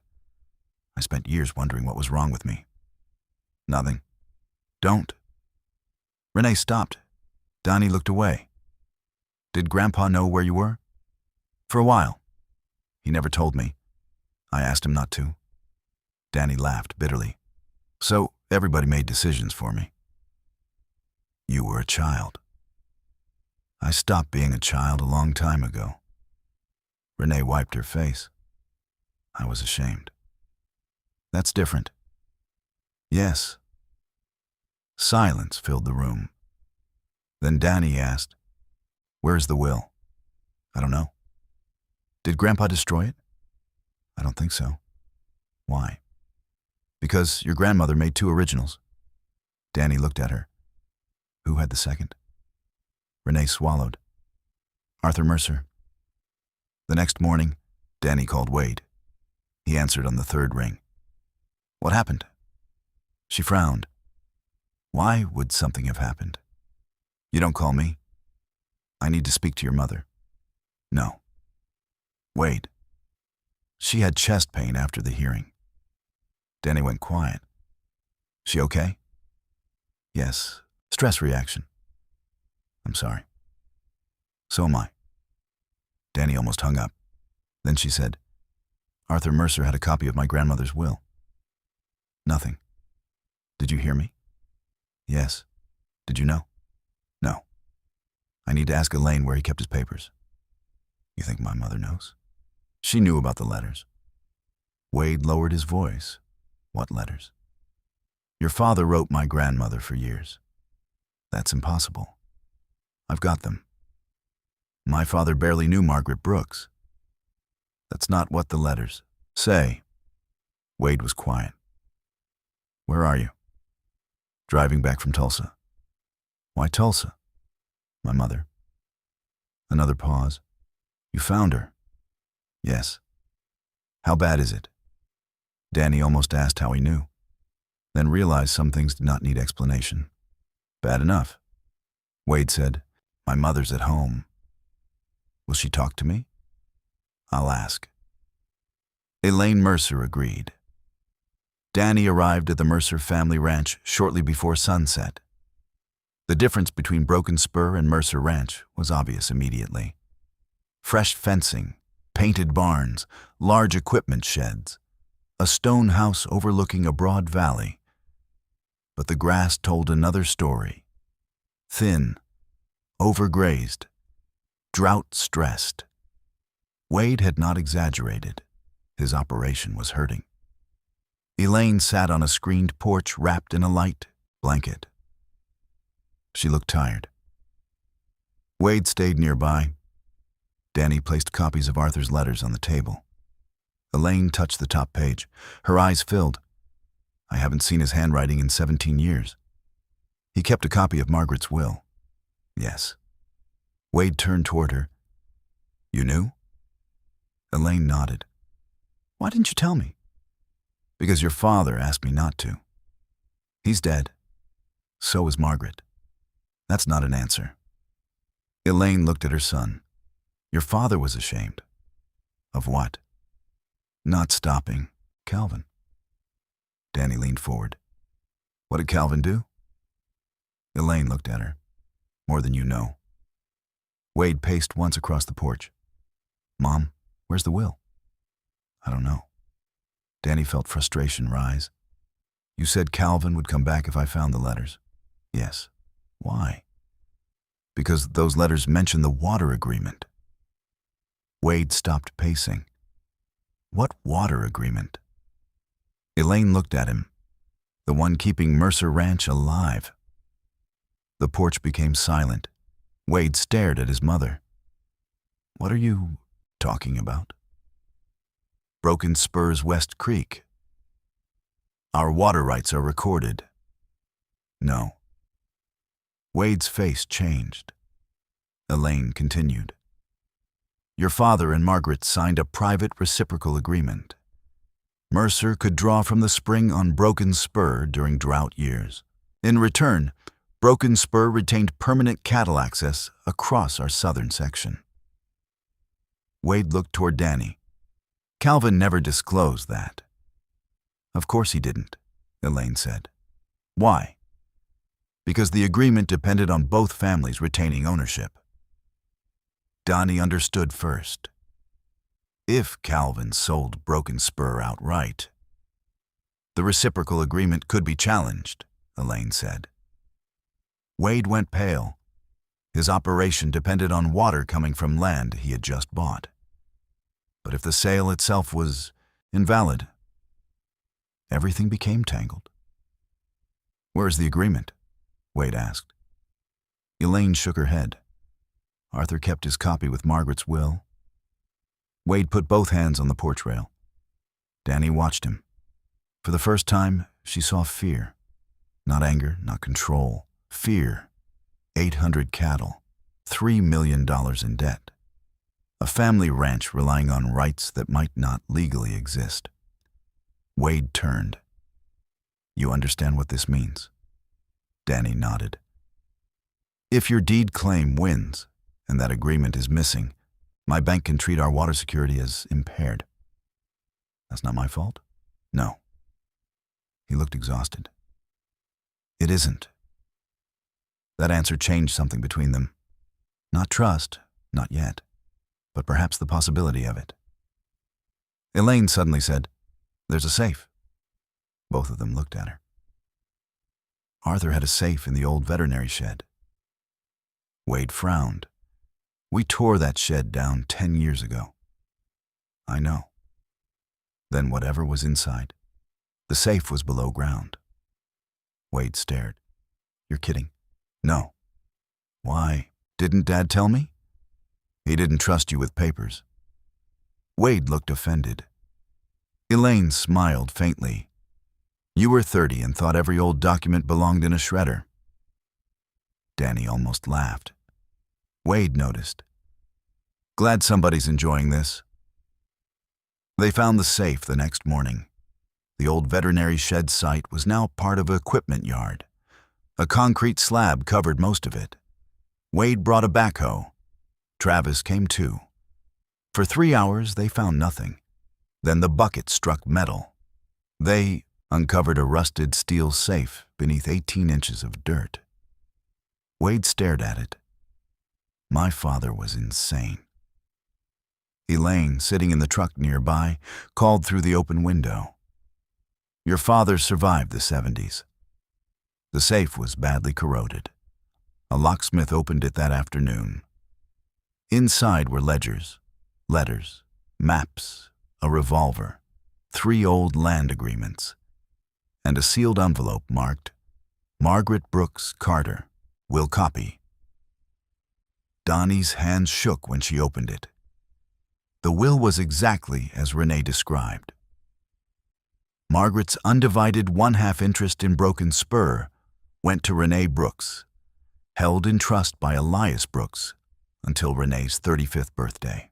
I spent years wondering what was wrong with me. Nothing. Don't. Renee stopped. Danny looked away. Did Grandpa know where you were? For a while. He never told me. I asked him not to. Danny laughed bitterly. So everybody made decisions for me. You were a child. I stopped being a child a long time ago. Renee wiped her face. I was ashamed. That's different. Yes. Silence filled the room. Then Danny asked, Where's the will? I don't know. Did Grandpa destroy it? I don't think so. Why? Because your grandmother made 2 originals. Danny looked at her. Who had the second? Renee swallowed. Arthur Mercer. The next morning, Danny called Wade. He answered on the 3rd ring. What happened? She frowned. Why would something have happened? You don't call me. I need to speak to your mother. No. Wade. She had chest pain after the hearing. Danny went quiet. She okay? Yes. Stress reaction. I'm sorry. So am I. Danny almost hung up. Then she said, Arthur Mercer had a copy of my grandmother's will. Nothing. Did you hear me? Yes. Did you know? No. I need to ask Elaine where he kept his papers. You think my mother knows? She knew about the letters. Wade lowered his voice. What letters? Your father wrote my grandmother for years. That's impossible. I've got them. My father barely knew Margaret Brooks. That's not what the letters say. Wade was quiet. Where are you? Driving back from Tulsa. Why Tulsa? My mother. Another pause. You found her? Yes. How bad is it? Danny almost asked how he knew, then realized some things did not need explanation. Bad enough. Wade said, My mother's at home. Will she talk to me? I'll ask. Elaine Mercer agreed. Danny arrived at the Mercer family ranch shortly before sunset. The difference between Broken Spur and Mercer Ranch was obvious immediately. Fresh fencing, painted barns, large equipment sheds, a stone house overlooking a broad valley. But the grass told another story. Thin, overgrazed, drought-stressed. Wade had not exaggerated. His operation was hurting. Elaine sat on a screened porch wrapped in a light blanket. She looked tired. Wade stayed nearby. Danny placed copies of Arthur's letters on the table. Elaine touched the top page. Her eyes filled. I haven't seen his handwriting in 17 years. He kept a copy of Margaret's will. Yes. Wade turned toward her. You knew? Elaine nodded. Why didn't you tell me? Because your father asked me not to. He's dead. So is Margaret. That's not an answer. Elaine looked at her son. Your father was ashamed. Of what? Not stopping Calvin. Danny leaned forward. What did Calvin do? Elaine looked at her. More than you know. Wade paced once across the porch. Mom, where's the will? I don't know. Danny felt frustration rise. You said Calvin would come back if I found the letters. Yes. Why? Because those letters mention the water agreement. Wade stopped pacing. What water agreement? Elaine looked at him. The one keeping Mercer Ranch alive. The porch became silent. Wade stared at his mother. What are you talking about? Broken Spurs West Creek. Our water rights are recorded. No. Wade's face changed. Elaine continued. Your father and Margaret signed a private reciprocal agreement. Mercer could draw from the spring on Broken Spur during drought years. In return, Broken Spur retained permanent cattle access across our southern section. Wade looked toward Danny. Calvin never disclosed that. Of course he didn't, Elaine said. Why? Because the agreement depended on both families retaining ownership. Donnie understood first. If Calvin sold Broken Spur outright, the reciprocal agreement could be challenged, Elaine said. Wade went pale. His operation depended on water coming from land he had just bought. But if the sale itself was invalid, everything became tangled. Where's the agreement? Wade asked. Elaine shook her head. Arthur kept his copy with Margaret's will. Wade put both hands on the porch rail. Danny watched him. For the first time, she saw fear. Not anger, not control. Fear. 800 cattle. $3 million in debt. A family ranch relying on rights that might not legally exist. Wade turned. You understand what this means? Danny nodded. If your deed claim wins, and that agreement is missing, my bank can treat our water security as impaired. That's not my fault? No. He looked exhausted. It isn't. That answer changed something between them. Not trust, not yet, but perhaps the possibility of it. Elaine suddenly said, There's a safe. Both of them looked at her. Arthur had a safe in the old veterinary shed. Wade frowned. We tore that shed down 10 years ago. I know. Then whatever was inside. The safe was below ground. Wade stared. You're kidding. No. Why? Didn't Dad tell me? He didn't trust you with papers. Wade looked offended. Elaine smiled faintly. You were 30 and thought every old document belonged in a shredder. Danny almost laughed. Wade noticed. Glad somebody's enjoying this. They found the safe the next morning. The old veterinary shed site was now part of an equipment yard. A concrete slab covered most of it. Wade brought a backhoe. Travis came too. For 3 hours, they found nothing. Then the bucket struck metal. They uncovered a rusted steel safe beneath 18 inches of dirt. Wade stared at it. My father was insane. Elaine, sitting in the truck nearby, called through the open window. Your father survived the 70s. The safe was badly corroded. A locksmith opened it that afternoon. Inside were ledgers, letters, maps, a revolver, 3 old land agreements, and a sealed envelope marked Margaret Brooks Carter, will copy. Donnie's hands shook when she opened it. The will was exactly as Renee described. Margaret's undivided one-half interest in Broken Spur went to Renee Brooks, held in trust by Elias Brooks until Renee's 35th birthday.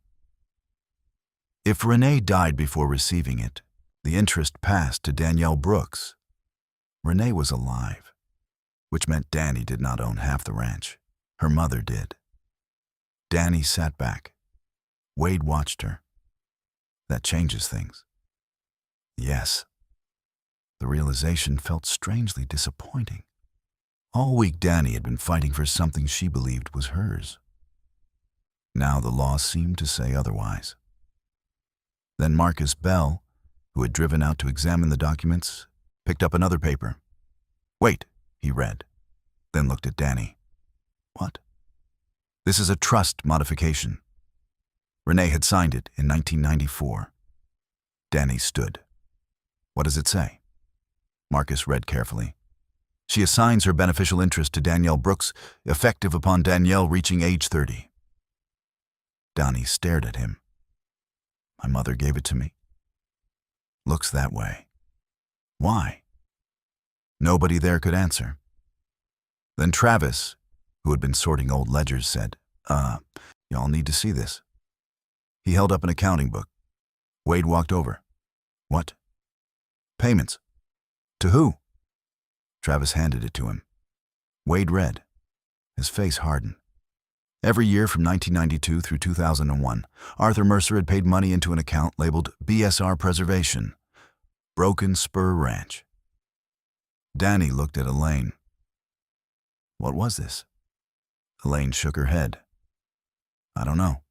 If Renee died before receiving it, the interest passed to Danielle Brooks. Renee was alive, which meant Danny did not own half the ranch. Her mother did. Danny sat back. Wade watched her. That changes things. Yes. The realization felt strangely disappointing. All week Danny had been fighting for something she believed was hers. Now the law seemed to say otherwise. Then Marcus Bell, who had driven out to examine the documents, picked up another paper. "Wait," he read, then looked at Danny. "What?" "This is a trust modification. Renee had signed it in 1994. Danny stood. "What does it say?" Marcus read carefully. "She assigns her beneficial interest to Danielle Brooks, effective upon Danielle reaching age 30. Danny stared at him. "My mother gave it to me." "Looks that way. Why?" Nobody there could answer. Then Travis, who had been sorting old ledgers, said, "Y'all need to see this." He held up an accounting book. Wade walked over. "What?" "Payments." "To who?" Travis handed it to him. Wade read. His face hardened. Every year from 1992 through 2001, Arthur Mercer had paid money into an account labeled BSR Preservation, Broken Spur Ranch. Danny looked at Elaine. "What was this?" Elaine shook her head. "I don't know."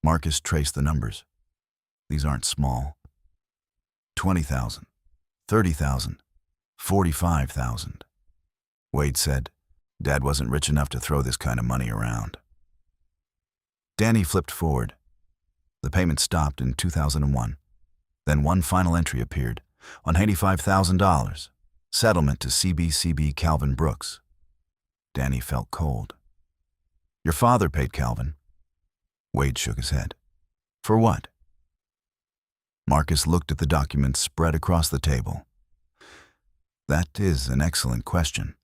Marcus traced the numbers. These aren't small. 20,000, 30,000, 45,000. Wade said, "Dad wasn't rich enough to throw this kind of money around." Danny flipped forward. The payment stopped in 2001. Then one final entry appeared, $185,000, settlement to CBCB Calvin Brooks. Danny felt cold. "Your father paid Calvin." Wade shook his head. "For what?" Marcus looked at the documents spread across the table. "That is an excellent question."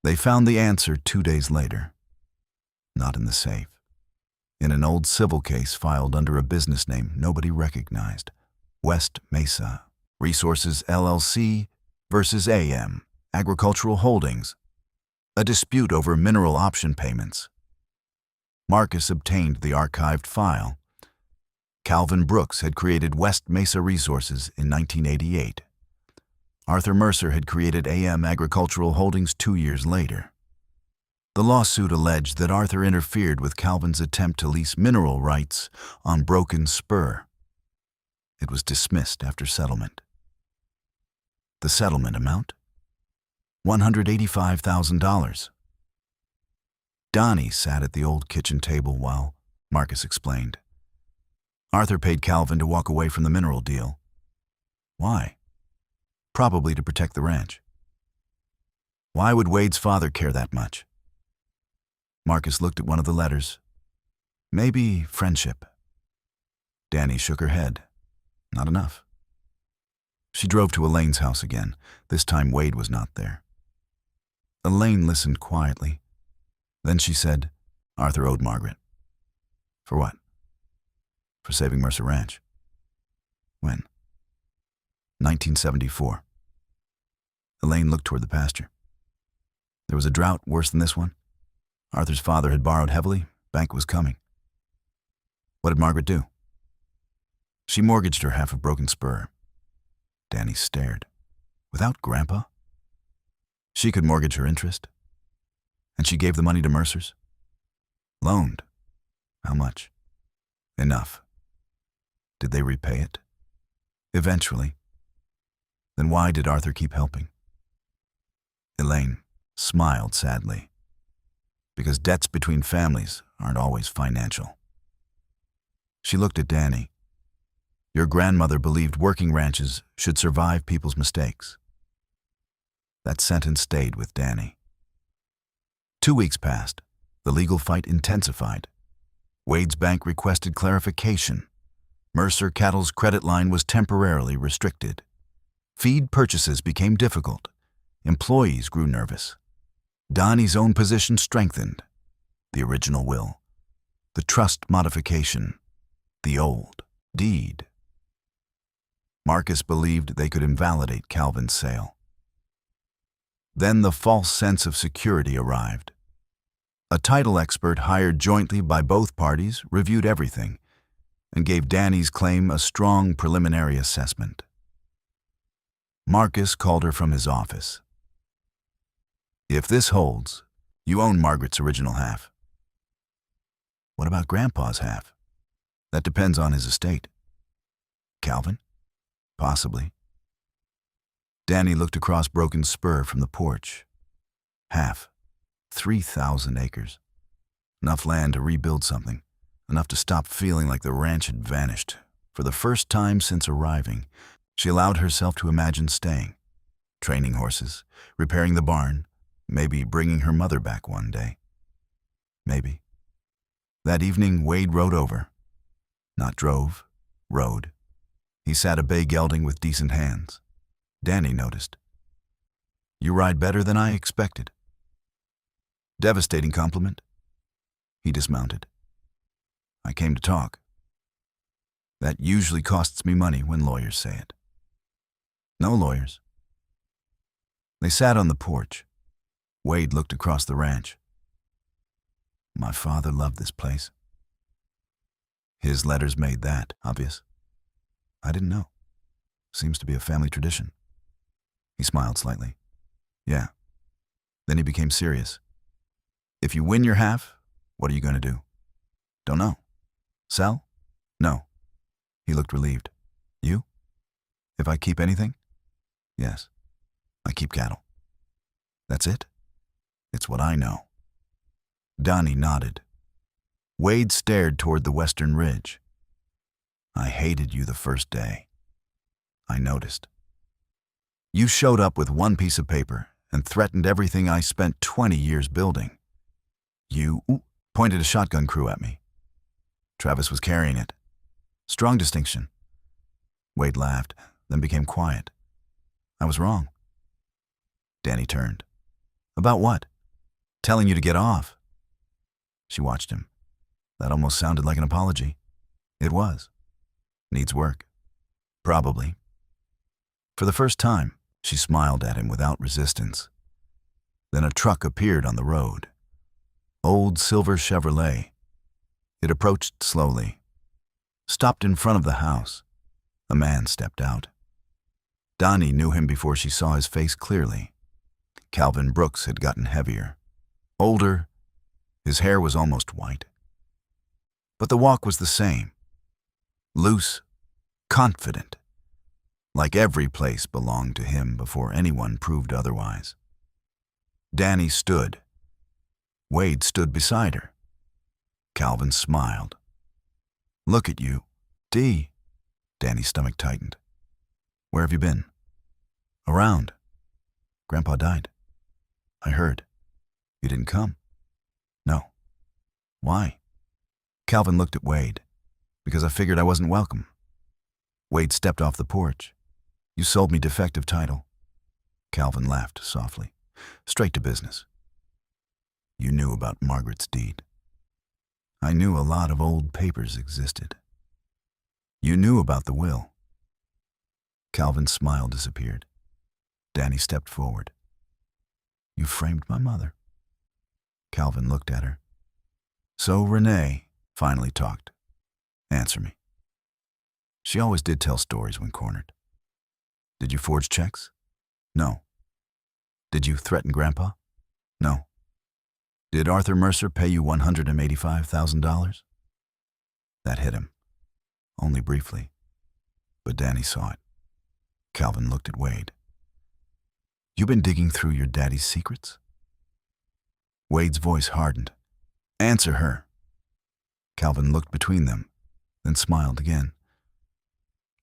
They found the answer 2 days later. Not in the safe. In an old civil case filed under a business name nobody recognized. West Mesa Resources LLC versus AM Agricultural Holdings. A dispute over mineral option payments. Marcus obtained the archived file. Calvin Brooks had created West Mesa Resources in 1988. Arthur Mercer had created AM Agricultural Holdings 2 years later. The lawsuit alleged that Arthur interfered with Calvin's attempt to lease mineral rights on Broken Spur. It was dismissed after settlement. The settlement amount? $185,000. Donnie sat at the old kitchen table while Marcus explained. Arthur paid Calvin to walk away from the mineral deal. Why? Probably to protect the ranch. Why would Wade's father care that much? Marcus looked at one of the letters. Maybe friendship. Danny shook her head. Not enough. She drove to Elaine's house again. This time Wade was not there. Elaine listened quietly. Then she said, Arthur owed Margaret. For what? For saving Mercer Ranch. When? 1974. Elaine looked toward the pasture. There was a drought worse than this one. Arthur's father had borrowed heavily. Bank was coming. What did Margaret do? She mortgaged her half of Broken Spur. Danny stared. Without Grandpa? She could mortgage her interest. And she gave the money to Mercer's? Loaned. How much? Enough. Did they repay it? Eventually. Then why did Arthur keep helping? Elaine smiled sadly. Because debts between families aren't always financial. She looked at Danny. Your grandmother believed working ranches should survive people's mistakes. That sentence stayed with Danny. 2 weeks passed. The legal fight intensified. Wade's bank requested clarification. Mercer Cattle's credit line was temporarily restricted. Feed purchases became difficult. Employees grew nervous. Donnie's own position strengthened. The original will. The trust modification. The old deed. Marcus believed they could invalidate Calvin's sale. Then the false sense of security arrived. A title expert hired jointly by both parties reviewed everything and gave Danny's claim a strong preliminary assessment. Marcus called her from his office. "If this holds, you own Margaret's original half." "What about Grandpa's half?" "That depends on his estate." "Calvin?" "Possibly." Danny looked across Broken Spur from the porch. Half. 3,000 acres. Enough land to rebuild something. Enough to stop feeling like the ranch had vanished. For the first time since arriving, she allowed herself to imagine staying. Training horses, repairing the barn, maybe bringing her mother back one day. Maybe. That evening, Wade rode over. Not drove, rode. He sat a bay gelding with decent hands. Danny noticed. "You ride better than I expected." Devastating compliment. He dismounted. "I came to talk." That usually costs me money when lawyers say it. "No lawyers." They sat on the porch. Wade looked across the ranch. "My father loved this place." "His letters made that obvious." "I didn't know. Seems to be a family tradition." He smiled slightly. "Yeah." Then he became serious. "If you win your half, what are you going to do?" "Don't know." "Sell?" "No." He looked relieved. "You?" "If I keep anything?" "Yes. I keep cattle." "That's it?" "It's what I know." Donnie nodded. Wade stared toward the western ridge. "I hated you the first day. I noticed. You showed up with one piece of paper and threatened everything I spent 20 years building. You pointed a shotgun crew at me. Travis was carrying it. Strong distinction." Wade laughed, then became quiet. "I was wrong." Danny turned. "About what?" "Telling you to get off." She watched him. That almost sounded like an apology. It was. "Needs work." "Probably." For the first time, she smiled at him without resistance. Then a truck appeared on the road. Old silver Chevrolet. It approached slowly. Stopped in front of the house. A man stepped out. Donnie knew him before she saw his face clearly. Calvin Brooks had gotten heavier. Older. His hair was almost white. But the walk was the same. Loose. Confident. Like every place belonged to him before anyone proved otherwise. Danny stood. Wade stood beside her. Calvin smiled. "Look at you. D." Danny's stomach tightened. "Where have you been?" "Around. Grandpa died." "I heard." "You didn't come?" "No." "Why?" Calvin looked at Wade. "Because I figured I wasn't welcome." Wade stepped off the porch. "You sold me defective title." Calvin laughed softly. "Straight to business." "You knew about Margaret's deed." "I knew a lot of old papers existed." "You knew about the will." Calvin's smile disappeared. Danny stepped forward. "You framed my mother." Calvin looked at her. "So Renee finally talked. Answer me." She always did tell stories when cornered. "Did you forge checks?" "No." "Did you threaten Grandpa?" "No." "Did Arthur Mercer pay you $185,000? That hit him. Only briefly. But Danny saw it. Calvin looked at Wade. "You been digging through your daddy's secrets?" Wade's voice hardened. "Answer her." Calvin looked between them, then smiled again.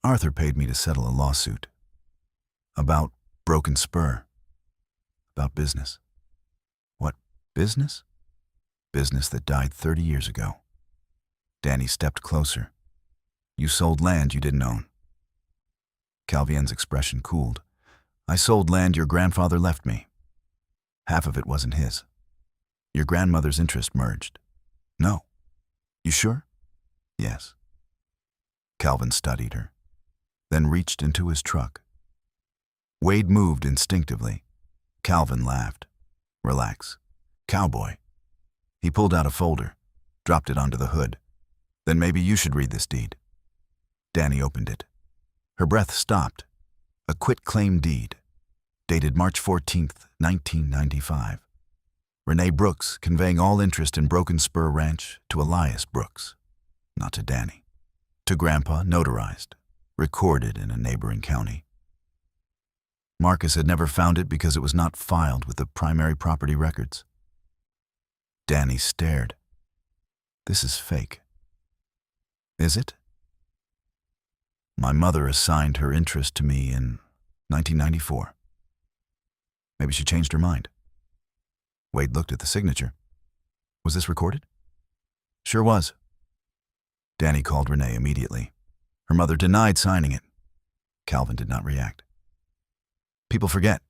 "Arthur paid me to settle a lawsuit. About Broken Spur. About business." "What business?" business that died 30 years ago. Danny stepped closer. You sold land you didn't own. Calvien's expression cooled. I sold land your grandfather left me. Half of it wasn't his. Your grandmother's interest merged. No. You sure? Yes. Calvin studied her, then reached into his truck. Wade moved instinctively. Calvin laughed. Relax. Cowboy. He pulled out a folder, dropped it onto the hood. Then maybe you should read this deed. Danny opened it. Her breath stopped. A quitclaim deed, dated March 14th, 1995. Renee Brooks conveying all interest in Broken Spur Ranch to Elias Brooks, not to Danny. To Grandpa, notarized, recorded in a neighboring county. Marcus had never found it because it was not filed with the primary property records. Danny stared. This is fake. Is it? My mother assigned her interest to me in 1994. Maybe she changed her mind. Wade looked at the signature. Was this recorded? Sure was. Danny called Renee immediately. Her mother denied signing it. Calvin did not react. People forget.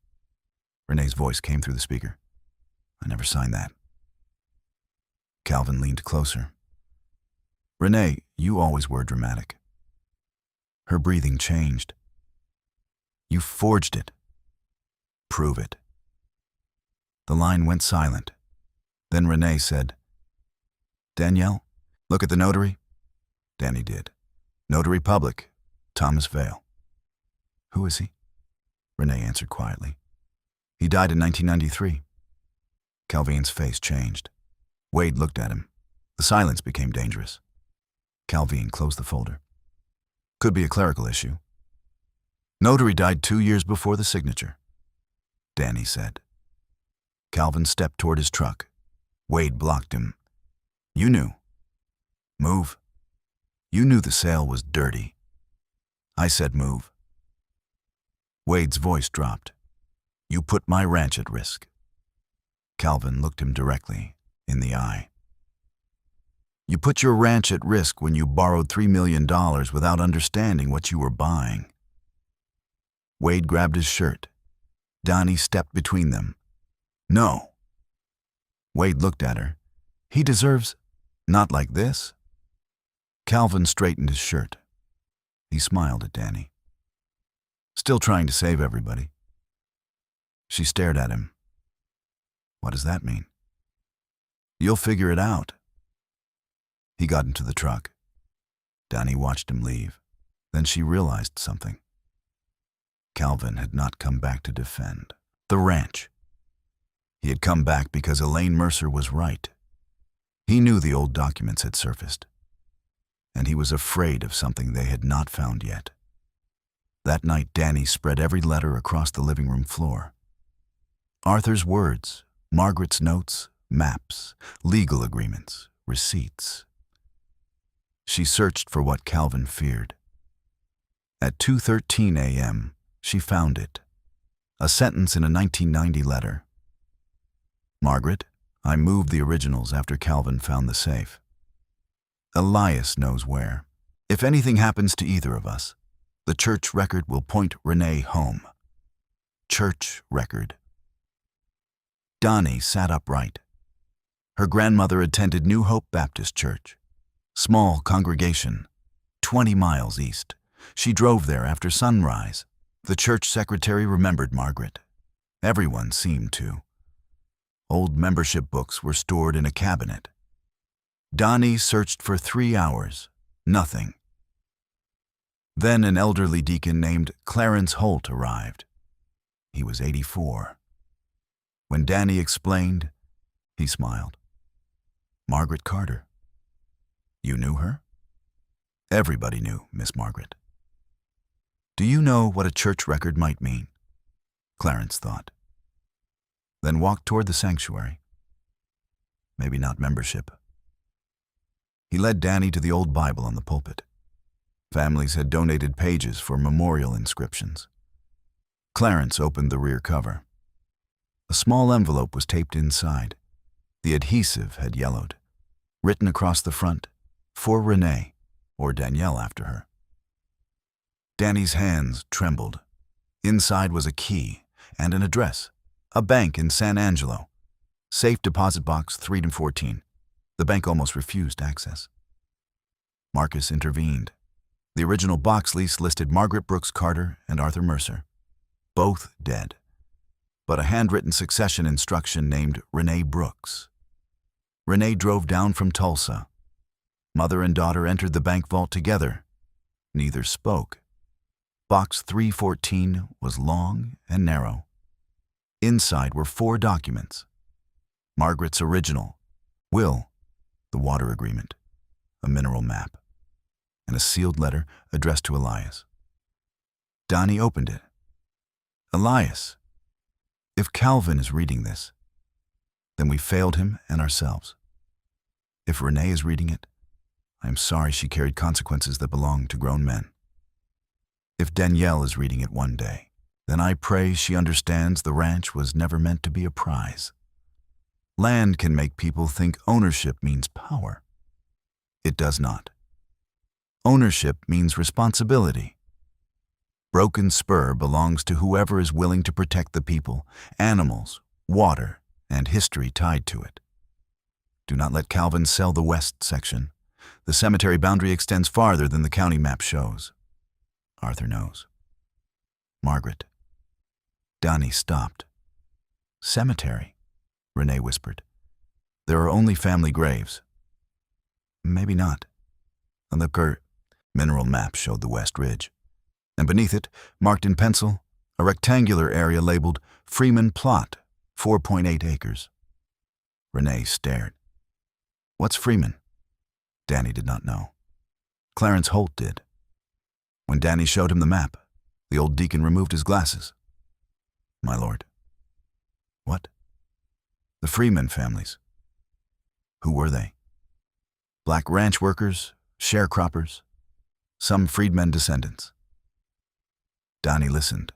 Renee's voice came through the speaker. I never signed that. Calvin leaned closer. Renee, you always were dramatic. Her breathing changed. You forged it. Prove it. The line went silent. Then Renee said, Danielle, look at the notary. Danny did. Notary public, Thomas Vale. Who is he? Renee answered quietly. He died in 1993. Calvin's face changed. Wade looked at him. The silence became dangerous. Calvin closed the folder. Could be a clerical issue. Notary died 2 years before the signature, Danny said. Calvin stepped toward his truck. Wade blocked him. You knew. Move. You knew the sale was dirty. I said move. Wade's voice dropped. You put my ranch at risk. Calvin looked him directly in the eye. You put your ranch at risk when you borrowed $3 million without understanding what you were buying. Wade grabbed his shirt. Donnie stepped between them. No. Wade looked at her. He deserves not like this. Calvin straightened his shirt. He smiled at Danny. Still trying to save everybody. She stared at him. What does that mean? You'll figure it out. He got into the truck. Danny watched him leave. Then she realized something. Calvin had not come back to defend the ranch. He had come back because Elaine Mercer was right. He knew the old documents had surfaced, and he was afraid of something they had not found yet. That night, Danny spread every letter across the living room floor. Arthur's words, Margaret's notes, maps, legal agreements, receipts. She searched for what Calvin feared. At 2:13 a.m., she found it. A sentence in a 1990 letter. Margaret, I moved the originals after Calvin found the safe. Elias knows where. If anything happens to either of us, the church record will point Renee home. Church record. Donnie sat upright. Her grandmother attended New Hope Baptist Church. Small congregation, 20 miles east. She drove there after sunrise. The church secretary remembered Margaret. Everyone seemed to. Old membership books were stored in a cabinet. Donnie searched for 3 hours. Nothing. Then an elderly deacon named Clarence Holt arrived. He was 84. When Danny explained, he smiled. Margaret Carter. You knew her? Everybody knew Miss Margaret. Do you know what a church record might mean? Clarence thought. Then walked toward the sanctuary. Maybe not membership. He led Danny to the old Bible on the pulpit. Families had donated pages for memorial inscriptions. Clarence opened the rear cover. A small envelope was taped inside. The adhesive had yellowed. Written across the front, "For Renee," or Danielle after her. Danny's hands trembled. Inside was a key and an address, a bank in San Angelo. Safe deposit box 314. The bank almost refused access. Marcus intervened. The original box lease listed Margaret Brooks Carter and Arthur Mercer, both dead, but a handwritten succession instruction named Renee Brooks. Renee drove down from Tulsa. Mother and daughter entered the bank vault together. Neither spoke. Box 314 was long and narrow. Inside were 4 documents. Margaret's original, will, the water agreement, a mineral map, and a sealed letter addressed to Elias. Donnie opened it. Elias, if Calvin is reading this, then we failed him and ourselves. If Renee is reading it, I am sorry she carried consequences that belong to grown men. If Danielle is reading it one day, then I pray she understands the ranch was never meant to be a prize. Land can make people think ownership means power. It does not. Ownership means responsibility. Broken Spur belongs to whoever is willing to protect the people, animals, water, and history tied to it. Do not let Calvin sell the west section. The cemetery boundary extends farther than the county map shows. Arthur knows. Margaret. Donnie stopped. Cemetery, Renee whispered. There are only family graves. Maybe not. On the mineral map showed the west ridge, and beneath it, marked in pencil, a rectangular area labeled Freeman Plot, 4.8 acres. Renee stared. What's Freeman? Danny did not know. Clarence Holt did. When Danny showed him the map, the old deacon removed his glasses. My lord. What? The Freeman families. Who were they? Black ranch workers, sharecroppers, some freedmen descendants. Donnie listened.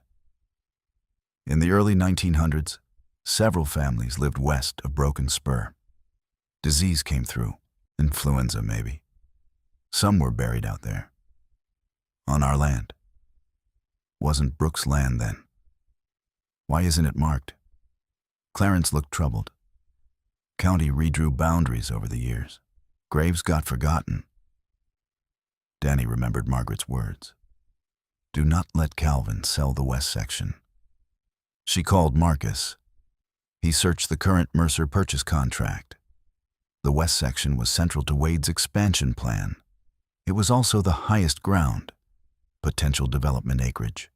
In the early 1900s, several families lived west of Broken Spur. Disease came through, influenza maybe. Some were buried out there. On our land. Wasn't Brooks' land then? Why isn't it marked? Clarence looked troubled. County redrew boundaries over the years. Graves got forgotten. Danny remembered Margaret's words. Do not let Calvin sell the west section. She called Marcus. He searched the current Mercer purchase contract. The west section was central to Wade's expansion plan. It was also the highest ground, potential development acreage,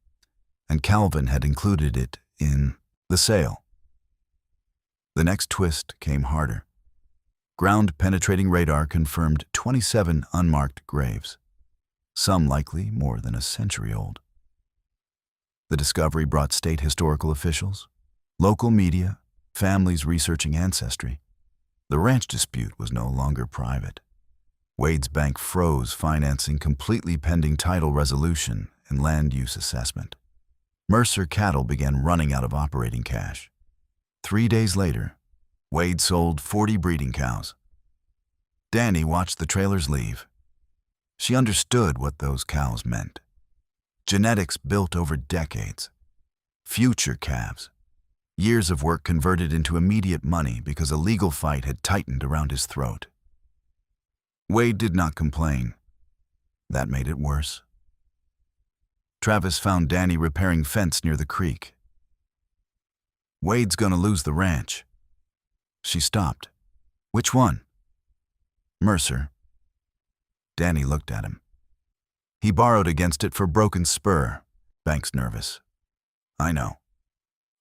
and Calvin had included it in the sale. The next twist came harder. Ground-penetrating radar confirmed 27 unmarked graves, some likely more than a century old. The discovery brought state historical officials, local media, families researching ancestry. The ranch dispute was no longer private. Wade's bank froze financing completely pending title resolution and land use assessment. Mercer Cattle began running out of operating cash. 3 days later, Wade sold 40 breeding cows. Danny watched the trailers leave. She understood what those cows meant. Genetics built over decades. Future calves. Years of work converted into immediate money because a legal fight had tightened around his throat. Wade did not complain. That made it worse. Travis found Danny repairing fence near the creek. Wade's gonna lose the ranch. She stopped. Which one? Mercer. Danny looked at him. He borrowed against it for Broken Spur. Bank's nervous. I know.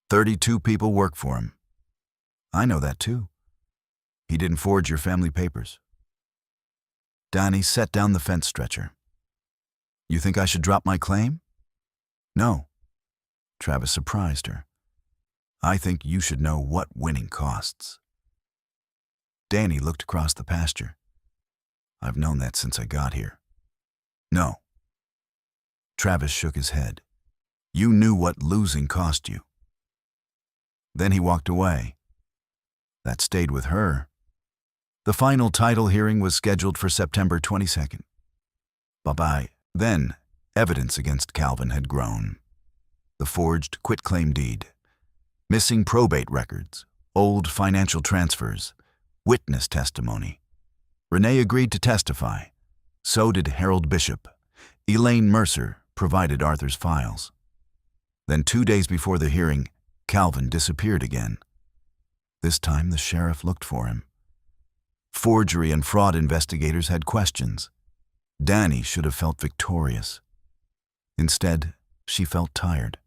32 people work for him. I know that too. He didn't forge your family papers. Danny set down the fence stretcher. You think I should drop my claim? No. Travis surprised her. I think you should know what winning costs. Danny looked across the pasture. I've known that since I got here. No. Travis shook his head. You knew what losing cost you. Then he walked away. That stayed with her. The final title hearing was scheduled for September 22nd. Bye-bye. Then, evidence against Calvin had grown. The forged quitclaim deed, missing probate records, old financial transfers, witness testimony. Renee agreed to testify. So did Harold Bishop. Elaine Mercer provided Arthur's files. Then 2 days before the hearing, Calvin disappeared again. This time the sheriff looked for him. Forgery and fraud investigators had questions. Danny should have felt victorious. Instead, she felt tired.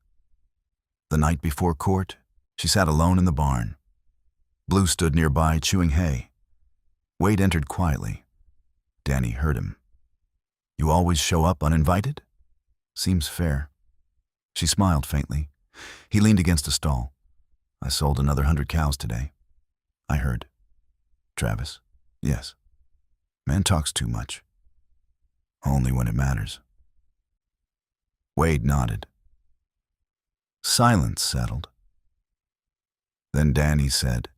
The night before court, she sat alone in the barn. Blue stood nearby, chewing hay. Wade entered quietly. Danny heard him. "You always show up uninvited?" "Seems fair." She smiled faintly. He leaned against a stall. "I sold another 100 cows today." "I heard." "Travis?" "Yes." "Man talks too much." "Only when it matters." Wade nodded. Silence settled. Then Danny said,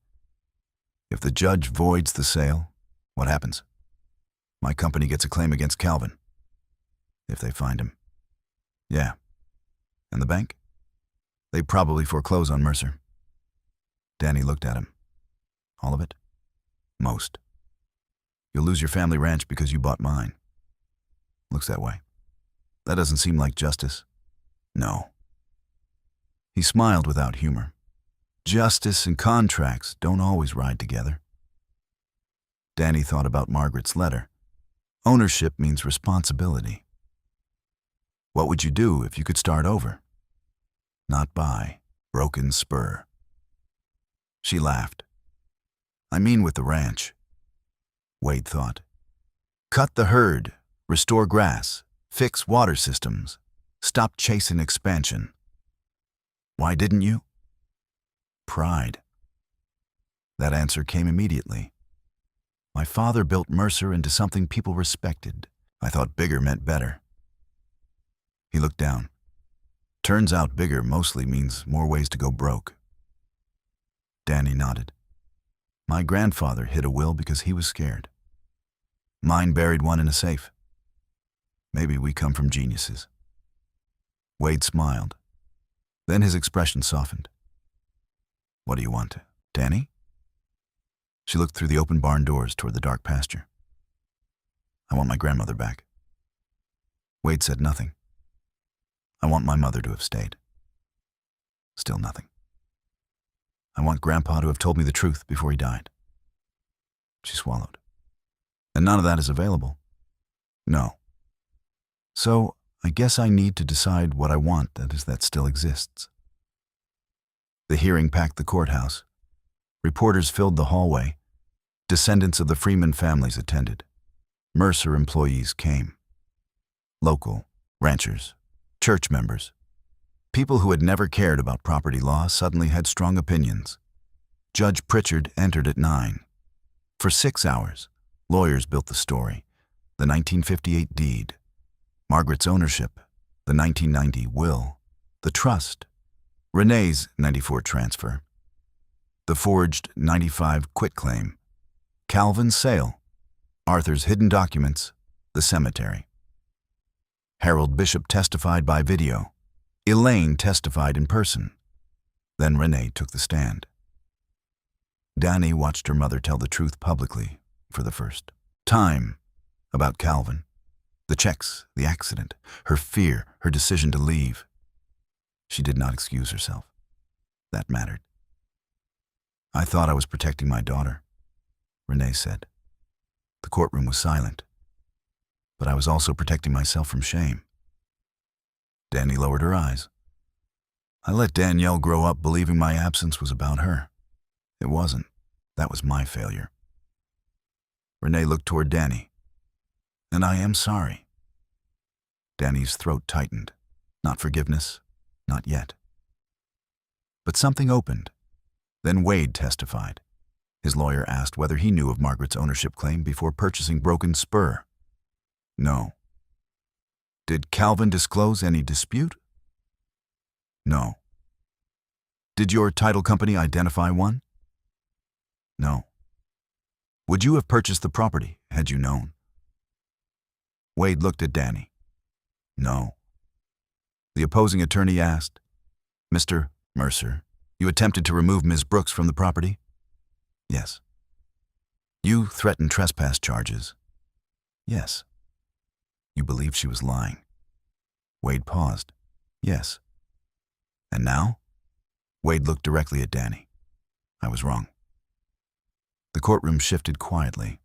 "If the judge voids the sale, what happens?" "My company gets a claim against Calvin." "If they find him." "Yeah." "And the bank?" "They probably foreclose on Mercer." Danny looked at him. "All of it?" "Most." "You'll lose your family ranch because you bought mine." "Looks that way." "That doesn't seem like justice." "No." He smiled without humor. Justice and contracts don't always ride together. Danny thought about Margaret's letter. Ownership means responsibility. What would you do if you could start over? Not buy. Broken spur. She laughed. "I mean with the ranch." Wade thought. "Cut the herd, restore grass, fix water systems, stop chasing expansion." "Why didn't you?" "Pride." That answer came immediately. "My father built Mercer into something people respected. I thought bigger meant better." He looked down. "Turns out bigger mostly means more ways to go broke." Danny nodded. "My grandfather hid a will because he was scared. Mine buried one in a safe. Maybe we come from geniuses." Wade smiled. Then his expression softened. "What do you want, Danny?" She looked through the open barn doors toward the dark pasture. "I want my grandmother back." Wade said nothing. "I want my mother to have stayed." Still nothing. "I want Grandpa to have told me the truth before he died." She swallowed. "And none of that is available?" "No." "So I guess I need to decide what I want that still exists." The hearing packed the courthouse. Reporters filled the hallway. Descendants of the Freeman families attended. Mercer employees came. Local, ranchers, church members. People who had never cared about property law suddenly had strong opinions. Judge Pritchard entered at 9. For 6 hours, lawyers built the story. The 1958 deed. Margaret's ownership. The 1990 will. The trust. Renee's 94 transfer. The forged 95 quitclaim. Calvin's sale. Arthur's hidden documents. The cemetery. Harold Bishop testified by video. Elaine testified in person. Then Renee took the stand. Danny watched her mother tell the truth publicly for the first time about Calvin. The checks, the accident, her fear, her decision to leave. She did not excuse herself. That mattered. "I thought I was protecting my daughter," Renee said. The courtroom was silent. "But I was also protecting myself from shame." Danny lowered her eyes. "I let Danielle grow up believing my absence was about her. It wasn't. That was my failure." Renee looked toward Danny. "And I am sorry." Danny's throat tightened. Not forgiveness, not yet. But something opened. Then Wade testified. His lawyer asked whether he knew of Margaret's ownership claim before purchasing Broken Spur. No. Did Calvin disclose any dispute? No. Did your title company identify one? No. Would you have purchased the property had you known? Wade looked at Danny. No. The opposing attorney asked, Mr. Mercer, you attempted to remove Ms. Brooks from the property? Yes. You threatened trespass charges? Yes. You believed she was lying? Wade paused. Yes. And now? Wade looked directly at Danny. I was wrong. The courtroom shifted quietly.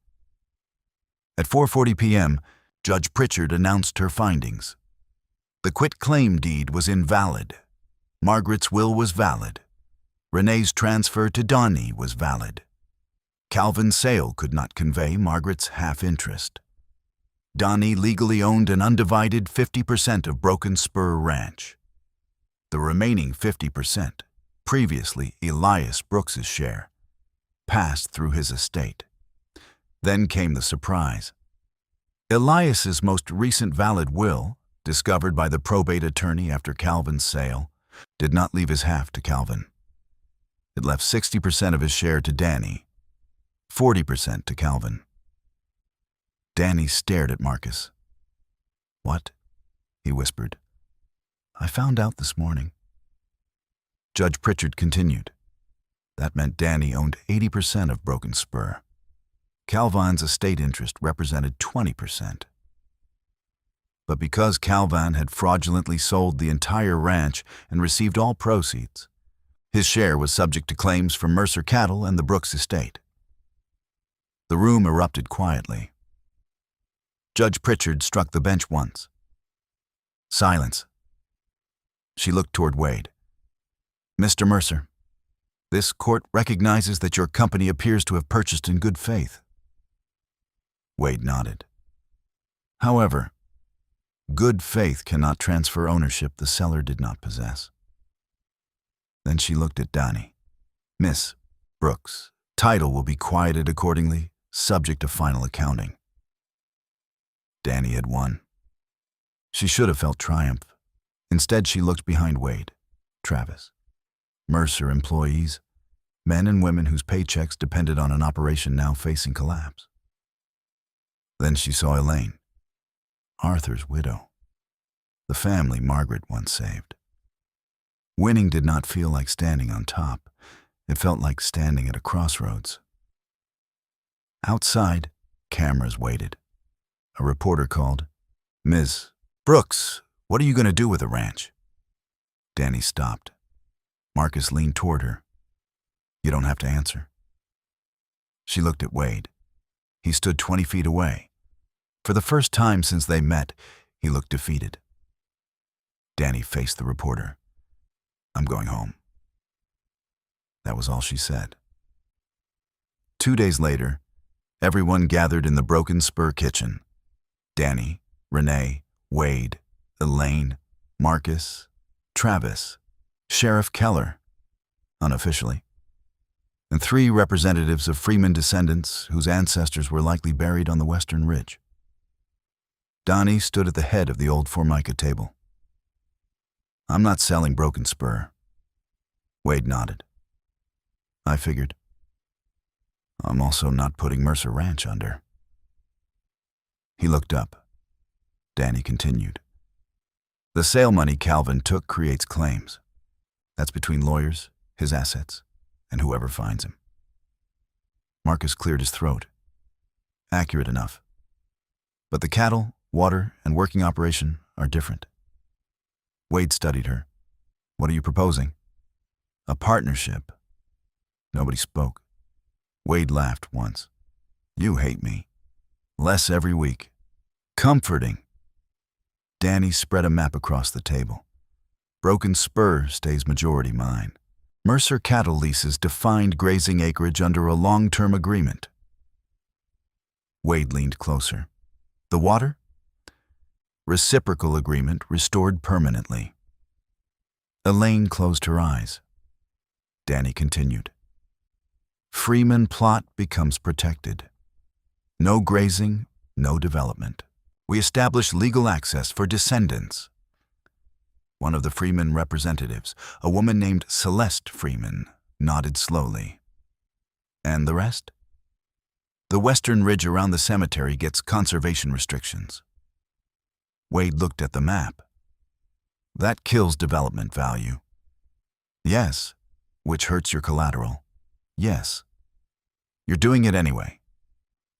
At 4:40 p.m., Judge Pritchard announced her findings. The quitclaim deed was invalid. Margaret's will was valid. Renee's transfer to Donnie was valid. Calvin's sale could not convey Margaret's half-interest. Donnie legally owned an undivided 50% of Broken Spur Ranch. The remaining 50%, previously Elias Brooks's share, passed through his estate. Then came the surprise. Elias's most recent valid will, discovered by the probate attorney after Calvin's sale, did not leave his half to Calvin. It left 60% of his share to Danny, 40% to Calvin. Danny stared at Marcus. What? He whispered. I found out this morning. Judge Pritchard continued. That meant Danny owned 80% of Broken Spur. Calvin's estate interest represented 20%. But because Calvin had fraudulently sold the entire ranch and received all proceeds, his share was subject to claims from Mercer Cattle and the Brooks estate. The room erupted quietly. Judge Pritchard struck the bench once. Silence. She looked toward Wade. Mr. Mercer, this court recognizes that your company appears to have purchased in good faith. Wade nodded. However, good faith cannot transfer ownership the seller did not possess. Then she looked at Danny. Miss Brooks, title will be quieted accordingly, subject to final accounting. Danny had won. She should have felt triumph. Instead, she looked behind Wade, Travis, Mercer employees, men and women whose paychecks depended on an operation now facing collapse. Then she saw Elaine, Arthur's widow, the family Margaret once saved. Winning did not feel like standing on top. It felt like standing at a crossroads. Outside, cameras waited. A reporter called, Ms. Brooks, what are you going to do with the ranch? Danny stopped. Marcus leaned toward her. You don't have to answer. She looked at Wade. He stood 20 feet away. For the first time since they met, he looked defeated. Danny faced the reporter. I'm going home. That was all she said. 2 days later, everyone gathered in the Broken Spur kitchen. Danny, Renee, Wade, Elaine, Marcus, Travis, Sheriff Keller, unofficially, and 3 representatives of Freeman descendants whose ancestors were likely buried on the Western Ridge. Donnie stood at the head of the old Formica table. I'm not selling Broken Spur. Wade nodded. I figured. I'm also not putting Mercer Ranch under. He looked up. Danny continued. The sale money Calvin took creates claims. That's between lawyers, his assets, and whoever finds him. Marcus cleared his throat. Accurate enough. But the cattle, water, and working operation are different. Wade studied her. What are you proposing? A partnership. Nobody spoke. Wade laughed once. You hate me. Less every week. Comforting. Danny spread a map across the table. Broken Spur stays majority mine. Mercer cattle leases defined grazing acreage under a long-term agreement. Wade leaned closer. The water? Reciprocal agreement restored permanently. Elaine closed her eyes. Danny continued. Freeman plot becomes protected. No grazing, no development. We establish legal access for descendants. One of the Freeman representatives, a woman named Celeste Freeman, nodded slowly. And the rest? The western ridge around the cemetery gets conservation restrictions. Wade looked at the map. That kills development value. Yes, which hurts your collateral. Yes. You're doing it anyway.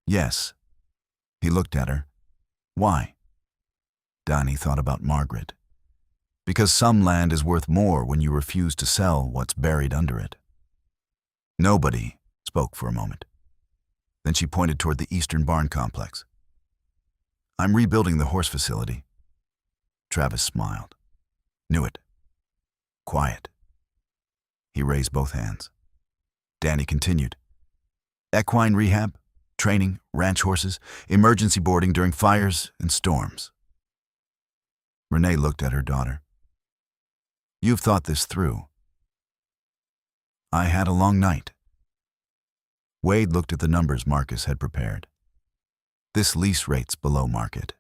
Yes. He looked at her. Why? Danny thought about Margaret. Because some land is worth more when you refuse to sell what's buried under it. Nobody spoke for a moment. Then she pointed toward the eastern barn complex. I'm rebuilding the horse facility. Travis smiled. Knew it. Quiet. He raised both hands. Danny continued. Equine rehab, training, ranch horses, emergency boarding during fires and storms. Renee looked at her daughter. You've thought this through. I had a long night. Wade looked at the numbers Marcus had prepared. This lease rate's below market.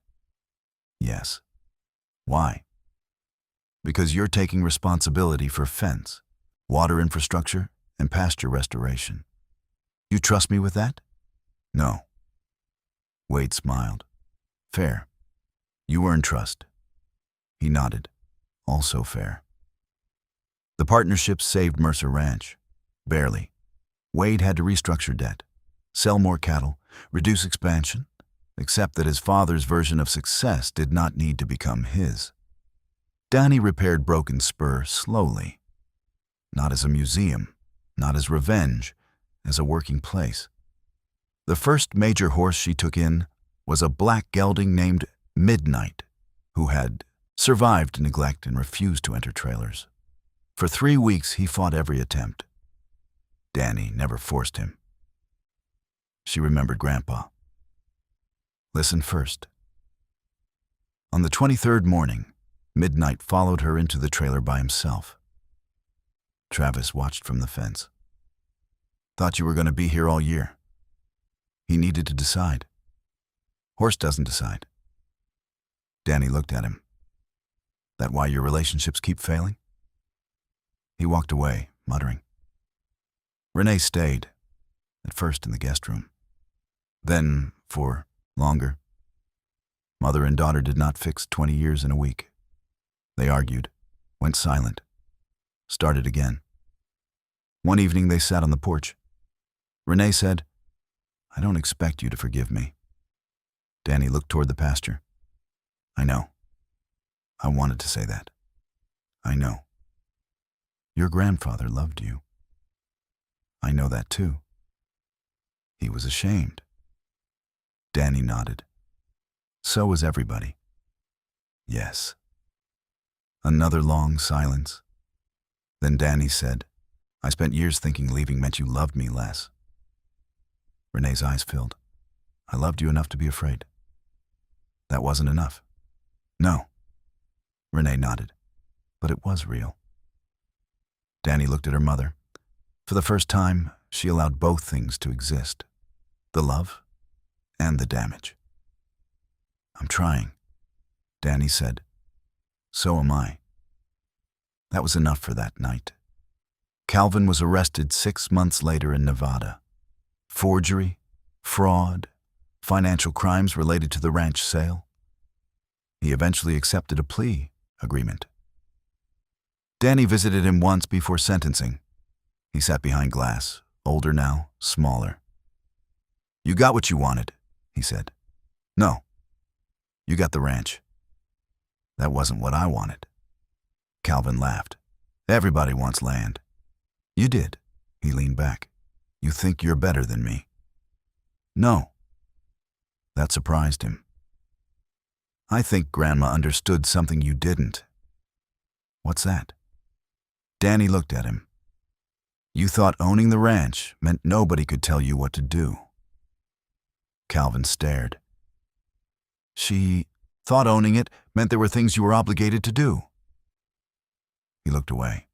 Yes. Why? Because you're taking responsibility for fence, water infrastructure, and pasture restoration. You trust me with that? No. Wade smiled. Fair. You earn trust. He nodded. Also fair. The partnership saved Mercer Ranch. Barely. Wade had to restructure debt, sell more cattle, reduce expansion, except that his father's version of success did not need to become his. Danny repaired Broken Spur slowly. Not as a museum, not as revenge, as a working place. The first major horse she took in was a black gelding named Midnight, who had survived neglect and refused to enter trailers. For 3 weeks, he fought every attempt. Danny never forced him. She remembered Grandpa. Listen first. On the 23rd morning, Midnight followed her into the trailer by himself. Travis watched from the fence. Thought you were going to be here all year. He needed to decide. Horse doesn't decide. Danny looked at him. That why your relationships keep failing? He walked away, muttering. Renee stayed, at first in the guest room. Then, for longer. Mother and daughter did not fix 20 years in a week. They argued, went silent, started again. One evening they sat on the porch. Renee said, I don't expect you to forgive me. Danny looked toward the pasture. I know. I wanted to say that. I know. Your grandfather loved you. I know that too. He was ashamed. Danny nodded. So was everybody. Yes. Another long silence. Then Danny said, I spent years thinking leaving meant you loved me less. Renee's eyes filled. I loved you enough to be afraid. That wasn't enough. No. Renee nodded. But it was real. Danny looked at her mother. For the first time, she allowed both things to exist. The love and the damage. I'm trying, Danny said. So am I. That was enough for that night. Calvin was arrested 6 months later in Nevada. Forgery, fraud, financial crimes related to the ranch sale. He eventually accepted a plea agreement. Danny visited him once before sentencing. He sat behind glass, older now, smaller. You got what you wanted, he said. No. You got the ranch. That wasn't what I wanted. Calvin laughed. Everybody wants land. You did. He leaned back. You think you're better than me. No. That surprised him. I think Grandma understood something you didn't. What's that? Danny looked at him. You thought owning the ranch meant nobody could tell you what to do. Calvin stared. She thought owning it meant there were things you were obligated to do. He looked away.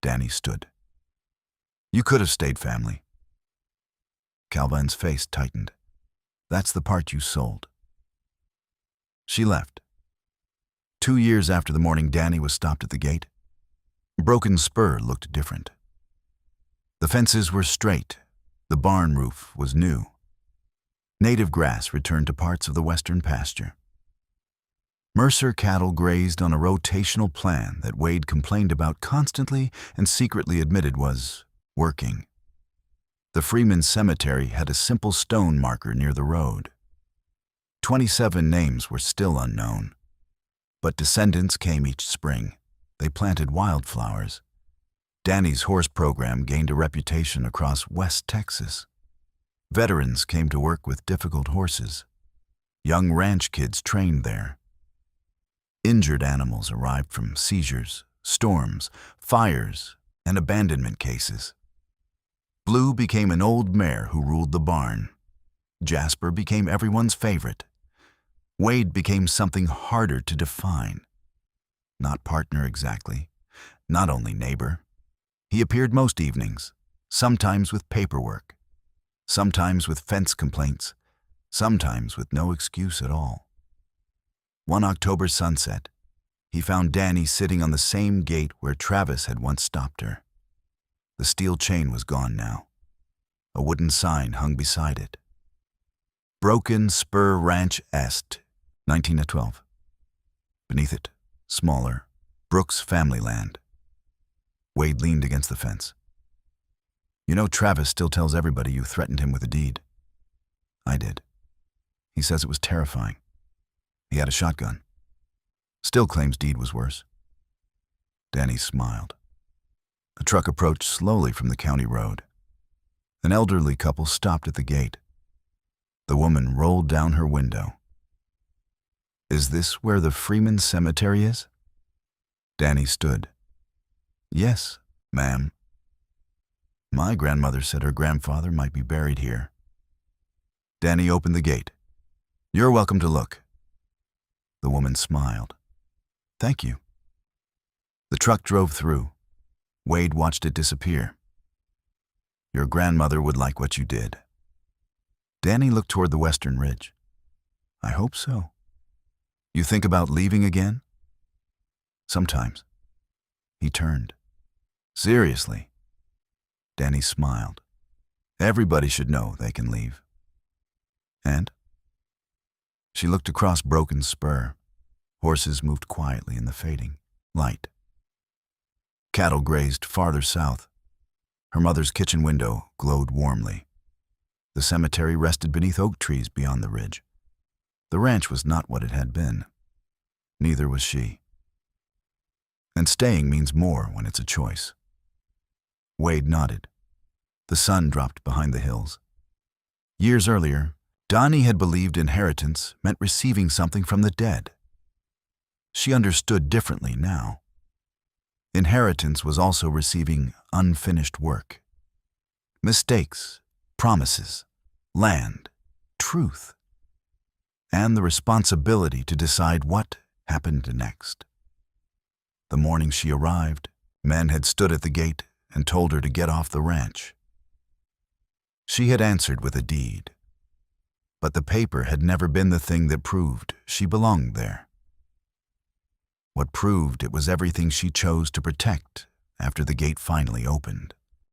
Danny stood. You could have stayed family. Calvin's face tightened. That's the part you sold. She left. 2 years after the morning Danny was stopped at the gate, Broken Spur looked different. The fences were straight, The barn roof was new. Native grass returned to parts of the western pasture. Mercer cattle grazed on a rotational plan that Wade complained about constantly and secretly admitted was working. The Freeman Cemetery had a simple stone marker near the road. 27 names were still unknown, but descendants came each spring. They planted wildflowers. Danny's horse program gained a reputation across West Texas. Veterans came to work with difficult horses. Young ranch kids trained there. Injured animals arrived from seizures, storms, fires, and abandonment cases. Blue became an old mare who ruled the barn. Jasper became everyone's favorite. Wade became something harder to define. Not partner exactly, not only neighbor. He appeared most evenings, sometimes with paperwork, sometimes with fence complaints, sometimes with no excuse at all. One October sunset, he found Danny sitting on the same gate where Travis had once stopped her. The steel chain was gone now. A wooden sign hung beside it. Broken Spur Ranch Est, 1912. Beneath it, smaller, Brooks family land. Wade leaned against the fence. You know, Travis still tells everybody you threatened him with a deed. I did. He says it was terrifying. He had a shotgun. Still claims deed was worse. Danny smiled. A truck approached slowly from the county road. An elderly couple stopped at the gate. The woman rolled down her window. Is this where the Freeman Cemetery is? Danny stood. Yes, ma'am. My grandmother said her grandfather might be buried here. Danny opened the gate. You're welcome to look. The woman smiled. Thank you. The truck drove through. Wade watched it disappear. Your grandmother would like what you did. Danny looked toward the western ridge. I hope so. You think about leaving again? Sometimes. He turned. Seriously? Danny smiled. Everybody should know they can leave. And? She looked across Broken Spur. Horses moved quietly in the fading light. Cattle grazed farther south. Her mother's kitchen window glowed warmly. The cemetery rested beneath oak trees beyond the ridge. The ranch was not what it had been. Neither was she. And staying means more when it's a choice. Wade nodded. The sun dropped behind the hills. Years earlier, Donnie had believed inheritance meant receiving something from the dead. She understood differently now. Inheritance was also receiving unfinished work. Mistakes, promises, land, truth, and the responsibility to decide what happened next. The morning she arrived, men had stood at the gate and told her to get off the ranch. She had answered with a deed, but the paper had never been the thing that proved she belonged there. What proved it was everything she chose to protect after the gate finally opened.